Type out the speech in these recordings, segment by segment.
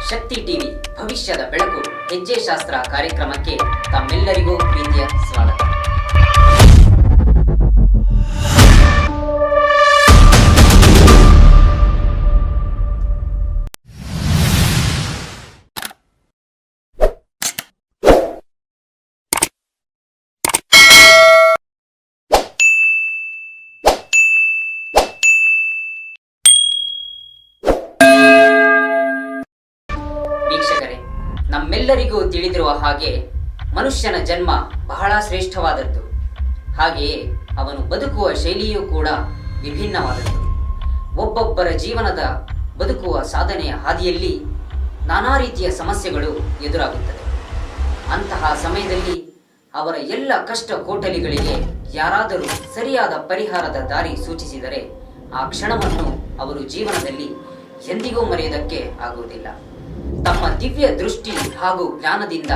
ಶಕ್ತಿ TV ಭವಿಷ್ಯದ ಬೆಳಕು ಹೆಜ್ಜೆ ಶಾಸ್ತ್ರ ಕಾರ್ಯಕ್ರಮಕ್ಕೆ ತಮ್ಮೆಲ್ಲರಿಗೂ ಪ್ರೀತಿಯ ಸ್ವಾಗತ. ನಮ್ಮೆಲ್ಲರಿಗೂ ತಿಳಿದಿರುವ ಹಾಗೆ ಮನುಷ್ಯನ ಜನ್ಮ ಬಹಳ ಶ್ರೇಷ್ಠವಾದದ್ದು. ಹಾಗೆಯೇ ಅವನು ಬದುಕುವ ಶೈಲಿಯೂ ಕೂಡ ವಿಭಿನ್ನವಾದದ್ದು. ಒಬ್ಬೊಬ್ಬರ ಜೀವನದ ಬದುಕುವ ಸಾಧನೆಯ ಹಾದಿಯಲ್ಲಿ ನಾನಾ ರೀತಿಯ ಸಮಸ್ಯೆಗಳು ಎದುರಾಗುತ್ತದೆ. ಅಂತಹ ಸಮಯದಲ್ಲಿ ಅವರ ಎಲ್ಲ ಕಷ್ಟ ಕೋಟಲಿಗಳಿಗೆ ಯಾರಾದರೂ ಸರಿಯಾದ ಪರಿಹಾರದ ದಾರಿ ಸೂಚಿಸಿದರೆ ಆ ಕ್ಷಣವನ್ನು ಅವರು ಜೀವನದಲ್ಲಿ ಎಂದಿಗೂ ಮರೆಯುವುದಕ್ಕೆ ಆಗುವುದಿಲ್ಲ. ತಮ್ಮ ದಿವ್ಯ ದೃಷ್ಟಿ ಹಾಗೂ ಜ್ಞಾನದಿಂದ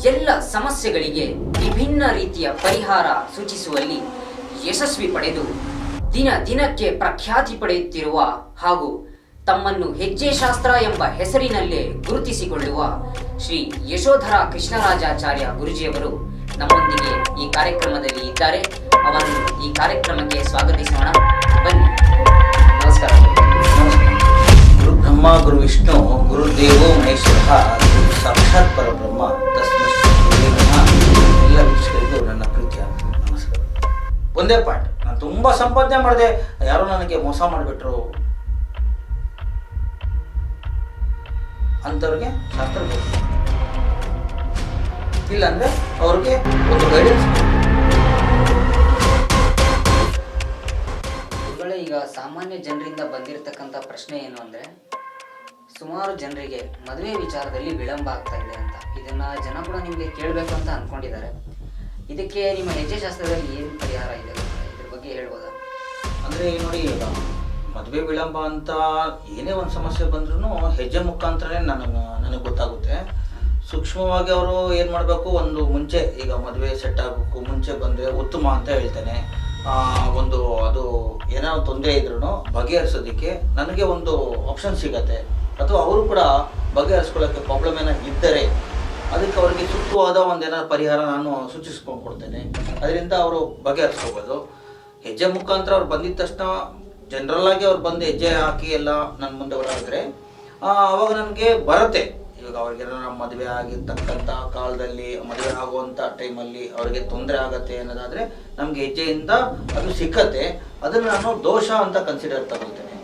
ಎಲ್ಲ ಸಮಸ್ಯೆಗಳಿಗೆ ವಿಭಿನ್ನ ರೀತಿಯ ಪರಿಹಾರ ಸೂಚಿಸುವಲ್ಲಿ ಯಶಸ್ವಿ ಪಡೆದು ದಿನ ದಿನಕ್ಕೆ ಪ್ರಖ್ಯಾತಿ ಪಡೆಯುತ್ತಿರುವ ಹಾಗೂ ತಮ್ಮನ್ನು ಹೆಜ್ಜೆ ಶಾಸ್ತ್ರ ಎಂಬ ಹೆಸರಿನಲ್ಲೇ ಗುರುತಿಸಿಕೊಳ್ಳುವ ಶ್ರೀ ಯಶೋಧರ ಕೃಷ್ಣರಾಜಾಚಾರ್ಯ ಗುರುಜಿಯವರು ನಮ್ಮೊಂದಿಗೆ ಈ ಕಾರ್ಯಕ್ರಮದಲ್ಲಿ ಇದ್ದಾರೆ. ಅವರನ್ನು ಈ ಕಾರ್ಯಕ್ರಮಕ್ಕೆ ಸ್ವಾಗತಿಸೋಣ. ಬನ್ನಿ. ನಮಸ್ಕಾರ. ಬ್ರಹ್ಮ ಗುರು ವಿಷ್ಣು ಗುರುದೇವೋ ಮಹೇಶ್ವರ ಗುರು ಸಾಕ್ಷಾತ್ ಪರಬ್ರಹ್ಮ ತಸ್ಮೈ ಶ್ರೀ ನಮಃ. ಎಲ್ಲ ವೀಕ್ಷಕರಿಗೂ ನನ್ನ ಪ್ರೀತಿಯ ನಮಸ್ಕಾರ. ಒಂದೇ ಪಾಯಿಂಟ್, ನಾನು ತುಂಬಾ ಸಂಪಾದನೆ ಮಾಡಿದೆ, ಯಾರೋ ನನಗೆ ಮೋಸ ಮಾಡಿಬಿಟ್ರು ಅಂಥವ್ರಿಗೆ ಶಾಸ್ತ್ರ ಬೇಕು. ಇಲ್ಲಾಂದ್ರೆ ಅವ್ರಿಗೆ ಒಂದು ಗೈಡೆನ್ಸ್. ಈಗ ಸಾಮಾನ್ಯ ಜನರಿಂದ ಬಂದಿರತಕ್ಕಂಥ ಪ್ರಶ್ನೆ ಏನು ಅಂದರೆ, ಸುಮಾರು ಜನರಿಗೆ ಮದುವೆ ವಿಚಾರದಲ್ಲಿ ವಿಳಂಬ ಆಗ್ತಾ ಇದೆ ಅಂತ. ಇದನ್ನ ಜನ ಕೂಡ ನಿಮಗೆ ಕೇಳಬೇಕು ಅಂತ ಅಂದ್ಕೊಂಡಿದ್ದಾರೆ. ಇದಕ್ಕೆ ನಿಮ್ಮ ಹೆಜ್ಜೆ ಶಾಸ್ತ್ರದಲ್ಲಿ ಏನು ಪರಿಹಾರ ಇದೆ, ಇದ್ರ ಬಗ್ಗೆ ಹೇಳ್ಬೋದಾ? ಅಂದರೆ ನೋಡಿ, ಈಗ ಮದುವೆ ವಿಳಂಬ ಅಂತ ಏನೇ ಒಂದು ಸಮಸ್ಯೆ ಬಂದ್ರೂ ಹೆಜ್ಜೆ ಮುಖಾಂತರನೇ ನನಗೆ ಗೊತ್ತಾಗುತ್ತೆ. ಸೂಕ್ಷ್ಮವಾಗಿ ಅವರು ಏನು ಮಾಡಬೇಕು, ಒಂದು ಮುಂಚೆ ಈಗ ಮದುವೆ ಸೆಟ್ ಆಗಬೇಕು ಮುಂಚೆ ಬಂದರೆ ಉತ್ತಮ ಅಂತ ಹೇಳ್ತೇನೆ. ಒಂದು ಅದು ಏನೋ ತೊಂದರೆ ಇದ್ರೂ ಬಗೆಹರಿಸೋದಕ್ಕೆ ನನಗೆ ಒಂದು ಆಪ್ಷನ್ ಸಿಗತ್ತೆ. ಅಥವಾ ಅವರು ಕೂಡ ಬಗೆಹರಿಸ್ಕೊಳ್ಳೋಕ್ಕೆ ಪ್ರಾಬ್ಲಮ್ ಏನೋ ಇದ್ದರೆ ಅದಕ್ಕೆ ಅವರಿಗೆ ಸೂಕ್ತವಾದ ಒಂದೇನಾದ್ರು ಪರಿಹಾರ ನಾನು ಸೂಚಿಸ್ಕೊಂಡು ಕೊಡ್ತೇನೆ. ಅದರಿಂದ ಅವರು ಬಗೆಹರಿಸ್ಕೋಬೋದು. ಹೆಜ್ಜೆ ಮುಖಾಂತರ ಅವ್ರು ಬಂದಿದ ತಕ್ಷಣ ಜನರಲ್ ಆಗಿ ಅವ್ರು ಬಂದು ಹೆಜ್ಜೆ ಹಾಕಿ ಎಲ್ಲ ನನ್ನ ಮುಂದೆ ಓಡಾಡಿದ್ರೆ ಅವಾಗ ನನಗೆ ಬರುತ್ತೆ. ಇವಾಗ ಅವ್ರಿಗೆ ಮದುವೆ ಆಗಿರ್ತಕ್ಕಂಥ ಕಾಲದಲ್ಲಿ, ಮದುವೆ ಆಗುವಂಥ ಟೈಮಲ್ಲಿ ಅವ್ರಿಗೆ ತೊಂದರೆ ಆಗತ್ತೆ ಅನ್ನೋದಾದರೆ ನಮಗೆ ಹೆಜ್ಜೆಯಿಂದ ಅದು ಸಿಕ್ಕತ್ತೆ. ಅದನ್ನು ನಾನು ದೋಷ ಅಂತ ಕನ್ಸಿಡರ್ ತಗೊಳ್ತೇನೆ.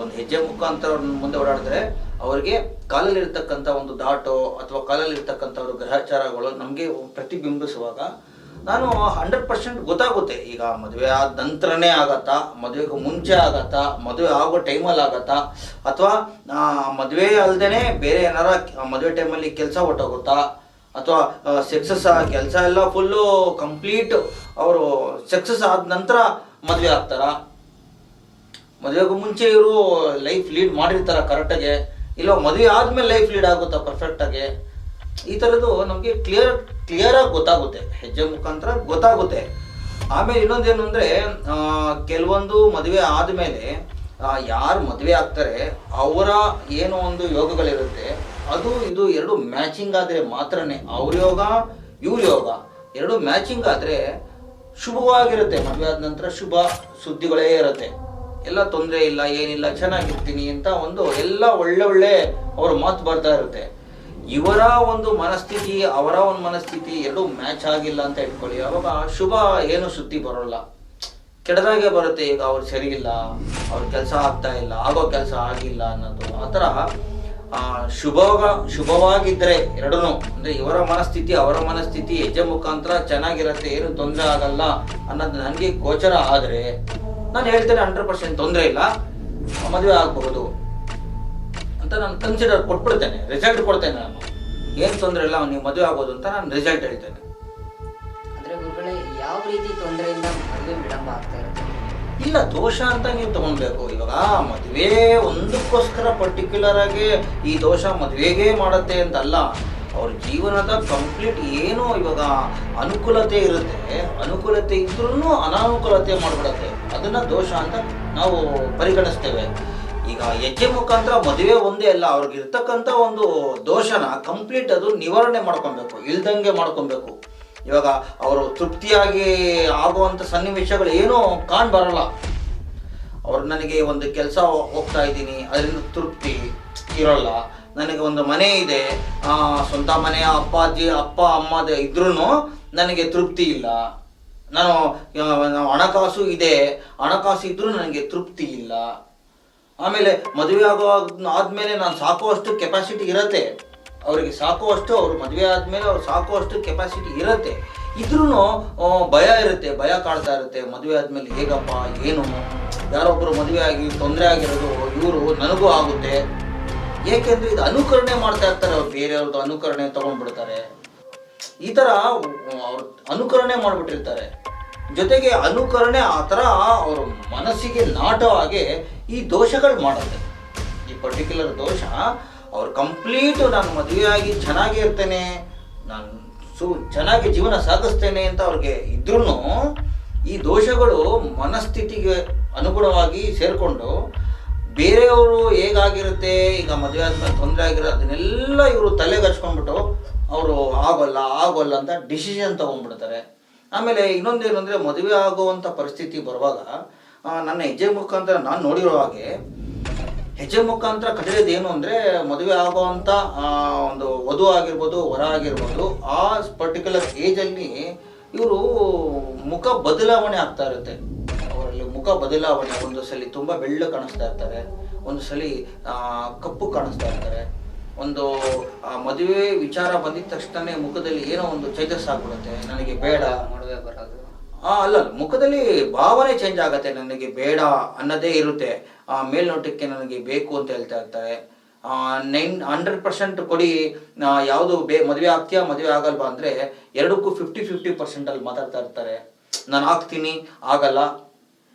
ಒಂದು ಹೆಜ್ಜೆ ಮುಖಾಂತರ ಅವ್ರ ಮುಂದೆ ಓಡಾಡಿದ್ರೆ ಅವ್ರಿಗೆ ಕಾಲಲ್ಲಿರ್ತಕ್ಕಂಥ ಒಂದು ದಾಟೋ ಅಥವಾ ಕಾಲಲ್ಲಿರ್ತಕ್ಕಂಥ ಒಂದು ಗ್ರಹಚಾರಗಳು ನಮಗೆ ಪ್ರತಿಬಿಂಬಿಸುವಾಗ ನಾನು 100% ಗೊತ್ತಾಗುತ್ತೆ. ಈಗ ಮದುವೆ ಆದ ನಂತರನೇ ಆಗತ್ತಾ, ಮದುವೆಗೂ ಮುಂಚೆ ಆಗತ್ತಾ, ಮದುವೆ ಆಗೋ ಟೈಮಲ್ಲಿ ಆಗತ್ತಾ, ಅಥವಾ ಮದುವೆ ಅಲ್ಲದೇ ಬೇರೆ ಏನಾರ ಮದುವೆ ಟೈಮಲ್ಲಿ ಕೆಲಸ ಹೊಟ್ಟೋಗುತ್ತಾ, ಅಥವಾ ಸಕ್ಸಸ್ ಕೆಲಸ ಎಲ್ಲ ಫುಲ್ಲು ಕಂಪ್ಲೀಟ್ ಅವರು ಸಕ್ಸಸ್ ಆದ ನಂತರ ಮದುವೆ ಆಗ್ತಾರ, ಮದುವೆಗೂ ಮುಂಚೆ ಇವರು ಲೈಫ್ ಲೀಡ್ ಮಾಡಿರ್ತಾರ ಕರೆಕ್ಟಾಗೆ, ಇಲ್ಲ ಮದುವೆ ಆದಮೇಲೆ ಲೈಫ್ ಲೀಡ್ ಆಗುತ್ತಾ ಪರ್ಫೆಕ್ಟಾಗಿ. ಈ ಥರದ್ದು ನಮಗೆ ಕ್ಲಿಯರಾಗಿ ಗೊತ್ತಾಗುತ್ತೆ, ಹೆಜ್ಜೆ ಮುಖಾಂತರ ಗೊತ್ತಾಗುತ್ತೆ. ಆಮೇಲೆ ಇನ್ನೊಂದೇನು ಅಂದರೆ, ಕೆಲವೊಂದು ಮದುವೆ ಆದಮೇಲೆ ಯಾರು ಮದುವೆ ಆಗ್ತಾರೆ ಅವರ ಏನೋ ಒಂದು ಯೋಗಗಳಿರುತ್ತೆ, ಅದು ಇದು ಎರಡು ಮ್ಯಾಚಿಂಗ್ ಆದರೆ ಮಾತ್ರನೇ, ಅವ್ರ ಯೋಗ ಇವ್ರ ಯೋಗ ಎರಡು ಮ್ಯಾಚಿಂಗ್ ಆದರೆ ಶುಭವಾಗಿರುತ್ತೆ. ಮದುವೆ ಆದ ನಂತರ ಶುಭ ಸುದ್ದಿಗಳೇ ಇರುತ್ತೆ, ಎಲ್ಲ ತೊಂದರೆ ಇಲ್ಲ ಏನಿಲ್ಲ ಚೆನ್ನಾಗಿರ್ತೀನಿ ಅಂತ ಒಂದು ಎಲ್ಲ ಒಳ್ಳೆ ಅವ್ರ ಮಾತು ಬರ್ತಾ ಇರುತ್ತೆ. ಇವರ ಒಂದು ಮನಸ್ಥಿತಿ ಅವರ ಒಂದು ಮನಸ್ಥಿತಿ ಎರಡು ಮ್ಯಾಚ್ ಆಗಿಲ್ಲ ಅಂತ ಇಟ್ಕೊಳ್ಳಿ, ಅವಾಗ ಶುಭ ಏನು ಸುದ್ದಿ ಬರೋಲ್ಲ, ಕೆಟ್ಟದಾಗೆ ಬರುತ್ತೆ. ಈಗ ಅವ್ರು ಸರಿ ಇಲ್ಲ, ಅವ್ರ ಕೆಲಸ ಆಗ್ತಾ ಇಲ್ಲ, ಆಗೋ ಕೆಲಸ ಆಗಿಲ್ಲ ಅನ್ನೋದು. ಆ ಥರ ಶುಭವಾಗಿದ್ದರೆ ಎರಡೂ, ಅಂದರೆ ಇವರ ಮನಸ್ಥಿತಿ ಅವರ ಮನಸ್ಥಿತಿ ಹೆಜ್ಜೆ ಮುಖಾಂತರ ಚೆನ್ನಾಗಿರುತ್ತೆ, ಏನು ತೊಂದರೆ ಆಗಲ್ಲ ಅನ್ನೋದು ನನಗೆ ಗೋಚರ ಆದರೆ ನಾನು ಹೇಳ್ತೇನೆ 100% ತೊಂದರೆ ಇಲ್ಲ, ಮದುವೆ ಆಗಬಹುದು ಅಂತ ನಾನು ಕನ್ಸಿಡರ್ ಕೊಟ್ಬಿಡ್ತೇನೆ, ರಿಸಲ್ಟ್ ಕೊಡ್ತೇನೆ. ನಾನು ಏನು ತೊಂದರೆ ಇಲ್ಲ, ನೀವು ಮದುವೆ ಆಗೋದು ಅಂತ ನಾನು ರಿಸಲ್ಟ್ ಹೇಳ್ತೇನೆ. ಅಂದರೆ ಗುರುಗಳೇ, ಯಾವ ರೀತಿ ತೊಂದರೆಯಿಂದ ಮದುವೆ ವಿಳಂಬ ಆಗ್ತಾ ಇರುತ್ತೆ? ಇಲ್ಲ, ದೋಷ ಅಂತ ನೀವು ತಗೊಳ್ಬೇಕು. ಇವಾಗ ಮದುವೆ ಒಂದಕ್ಕೋಸ್ಕರ ಪರ್ಟಿಕ್ಯುಲರ್ ಆಗಿ ಈ ದೋಷ ಮದುವೆಗೆ ಮಾಡುತ್ತೆ ಅಂತಲ್ಲ, ಅವ್ರ ಜೀವನದ ಕಂಪ್ಲೀಟ್ ಏನು ಇವಾಗ ಅನುಕೂಲತೆ ಇರುತ್ತೆ, ಅನುಕೂಲತೆ ಇದ್ರೂ ಅನಾನುಕೂಲತೆ ಮಾಡಿಬಿಡತ್ತೆ, ಅದನ್ನ ದೋಷ ಅಂತ ನಾವು ಪರಿಗಣಿಸ್ತೇವೆ. ಈಗ ಹೆಜ್ಜೆ ಮುಖಾಂತರ ಮದುವೆ ಒಂದೇ ಅಲ್ಲ, ಅವ್ರಿಗೆ ಇರ್ತಕ್ಕಂಥ ಒಂದು ದೋಷನ ಕಂಪ್ಲೀಟ್ ಅದು ನಿವಾರಣೆ ಮಾಡ್ಕೊಬೇಕು, ಇಲ್ದಂಗೆ ಮಾಡ್ಕೊಬೇಕು. ಇವಾಗ ಅವರು ತೃಪ್ತಿಯಾಗಿ ಆಗುವಂಥ ಸನ್ನಿವೇಶಗಳು ಏನೂ ಕಾಣ್ಬರಲ್ಲ. ಅವ್ರು ನನಗೆ ಒಂದು ಕೆಲಸ ಹೋಗ್ತಾ ಇದ್ದೀನಿ ಅದರಿಂದ ತೃಪ್ತಿ ಇರೋಲ್ಲ, ನನಗೆ ಒಂದು ಮನೆ ಇದೆ, ಸ್ವಂತ ಮನೆ ಅಪ್ಪ ಅಮ್ಮ ಇದ್ರೂ ನನಗೆ ತೃಪ್ತಿ ಇಲ್ಲ, ನಾನು ಹಣಕಾಸು ಇದೆ, ಹಣಕಾಸು ಇದ್ರೂ ನನಗೆ ತೃಪ್ತಿ ಇಲ್ಲ. ಆಮೇಲೆ ಮದುವೆ ಆದ್ಮೇಲೆ ನಾನು ಸಾಕುವಷ್ಟು ಕೆಪಾಸಿಟಿ ಇರತ್ತೆ, ಅವರಿಗೆ ಸಾಕುವಷ್ಟು, ಅವ್ರು ಮದುವೆ ಆದಮೇಲೆ ಅವ್ರು ಸಾಕುವಷ್ಟು ಕೆಪಾಸಿಟಿ ಇರುತ್ತೆ, ಇದ್ರೂ ಭಯ ಇರುತ್ತೆ, ಭಯ ಕಾಡ್ತಾ ಇರುತ್ತೆ. ಮದುವೆ ಆದಮೇಲೆ ಹೇಗಪ್ಪ ಏನು, ಯಾರೊಬ್ಬರು ಮದುವೆ ಆಗಿ ತೊಂದರೆ ಆಗಿರೋದು ಇವರು ನನಗೂ ಆಗುತ್ತೆ. ಏಕೆಂದರೆ ಇದು ಅನುಕರಣೆ ಮಾಡ್ತಾ ಇರ್ತಾರೆ, ಅವ್ರು ಬೇರೆಯವ್ರದ್ದು ಅನುಕರಣೆ ತೊಗೊಂಡ್ಬಿಡ್ತಾರೆ, ಈ ಥರ ಅವ್ರು ಅನುಕರಣೆ ಮಾಡಿಬಿಟ್ಟಿರ್ತಾರೆ. ಜೊತೆಗೆ ಅನುಕರಣೆ ಆ ಥರ ಅವ್ರ ಮನಸ್ಸಿಗೆ ನಾಟೋ ಹಾಗೆ ಈ ದೋಷಗಳು ಮಾಡುತ್ತೆ. ಈ ಪರ್ಟಿಕ್ಯುಲರ್ ದೋಷ ಅವ್ರು ಕಂಪ್ಲೀಟು ನಾನು ಮದುವೆಯಾಗಿ ಚೆನ್ನಾಗಿ ಇರ್ತೇನೆ, ನಾನು ಚೆನ್ನಾಗಿ ಜೀವನ ಸಾಗಿಸ್ತೇನೆ ಅಂತ ಅವ್ರಿಗೆ ಇದ್ರೂ ಈ ದೋಷಗಳು ಮನಸ್ಥಿತಿಗೆ ಅನುಗುಣವಾಗಿ ಸೇರಿಕೊಂಡು ಬೇರೆಯವರು ಹೇಗಾಗಿರುತ್ತೆ, ಈಗ ಮದುವೆ ಆದ್ಮೇಲೆ ತೊಂದರೆ ಆಗಿರೋ ಅದನ್ನೆಲ್ಲ ಇವರು ತಲೆಗೆ ಹಚ್ಕೊಂಡ್ಬಿಟ್ಟು ಅವರು ಆಗೋಲ್ಲ ಅಂತ ಡಿಸಿಷನ್ ತೊಗೊಂಡ್ಬಿಡ್ತಾರೆ. ಆಮೇಲೆ ಇನ್ನೊಂದೇನು ಅಂದರೆ, ಮದುವೆ ಆಗುವಂಥ ಪರಿಸ್ಥಿತಿ ಬರುವಾಗ ನನ್ನ ಹೆಜ್ಜೆ ಮುಖಾಂತರ ನಾನು ನೋಡಿರೋ ಹಾಗೆ ಹೆಜ್ಜೆ ಮುಖಾಂತರ ಕಲಿಯೋದೇನು ಅಂದರೆ, ಮದುವೆ ಆಗುವಂಥ ಒಂದು ವಧು ಆಗಿರ್ಬೋದು ವರ ಆಗಿರ್ಬೋದು ಆ ಪರ್ಟಿಕ್ಯುಲರ್ ಏಜಲ್ಲಿ ಇವರು ಮುಖ ಬದಲಾವಣೆ ಆಗ್ತಾ ಇರುತ್ತೆ. ಅವರಲ್ಲಿ ಮುಖ ಬದಲಾವಣೆ, ಒಂದು ಸಲ ತುಂಬ ಬೆಳ್ಳು ಕಾಣಿಸ್ತಾ ಇರ್ತಾರೆ, ಒಂದು ಸಲ ಕಪ್ಪು ಕಾಣಿಸ್ತಾ ಇರ್ತಾರೆ. ಒಂದು ಮದುವೆ ವಿಚಾರ ಬಂದಿದ ತಕ್ಷಣ ಮುಖದಲ್ಲಿ ಏನೋ ಒಂದು ಚೇಂಜಸ್ ಆಗ್ಬಿಡುತ್ತೆ, ನನಗೆ ಬೇಡ ಮದುವೆ ಬರೋದು ಅಲ್ಲ, ಮುಖದಲ್ಲಿ ಭಾವನೆ ಚೇಂಜ್ ಆಗುತ್ತೆ, ನನಗೆ ಬೇಡ ಅನ್ನೋದೇ ಇರುತ್ತೆ. ಮೇಲ್ನೋಟಕ್ಕೆ ನನಗೆ ಬೇಕು ಅಂತ ಹೇಳ್ತಾ ಇರ್ತಾರೆ. 100% ಕೊಡಿ, ಯಾವುದು ಮದುವೆ ಆಗ್ತೀಯಾ ಮದುವೆ ಆಗಲ್ವಾ ಅಂದರೆ ಎರಡಕ್ಕೂ 50-50% ಅಲ್ಲಿ ಮಾತಾಡ್ತಾ ಇರ್ತಾರೆ. ನಾನು ಆಗ್ತೀನಿ ಆಗಲ್ಲ,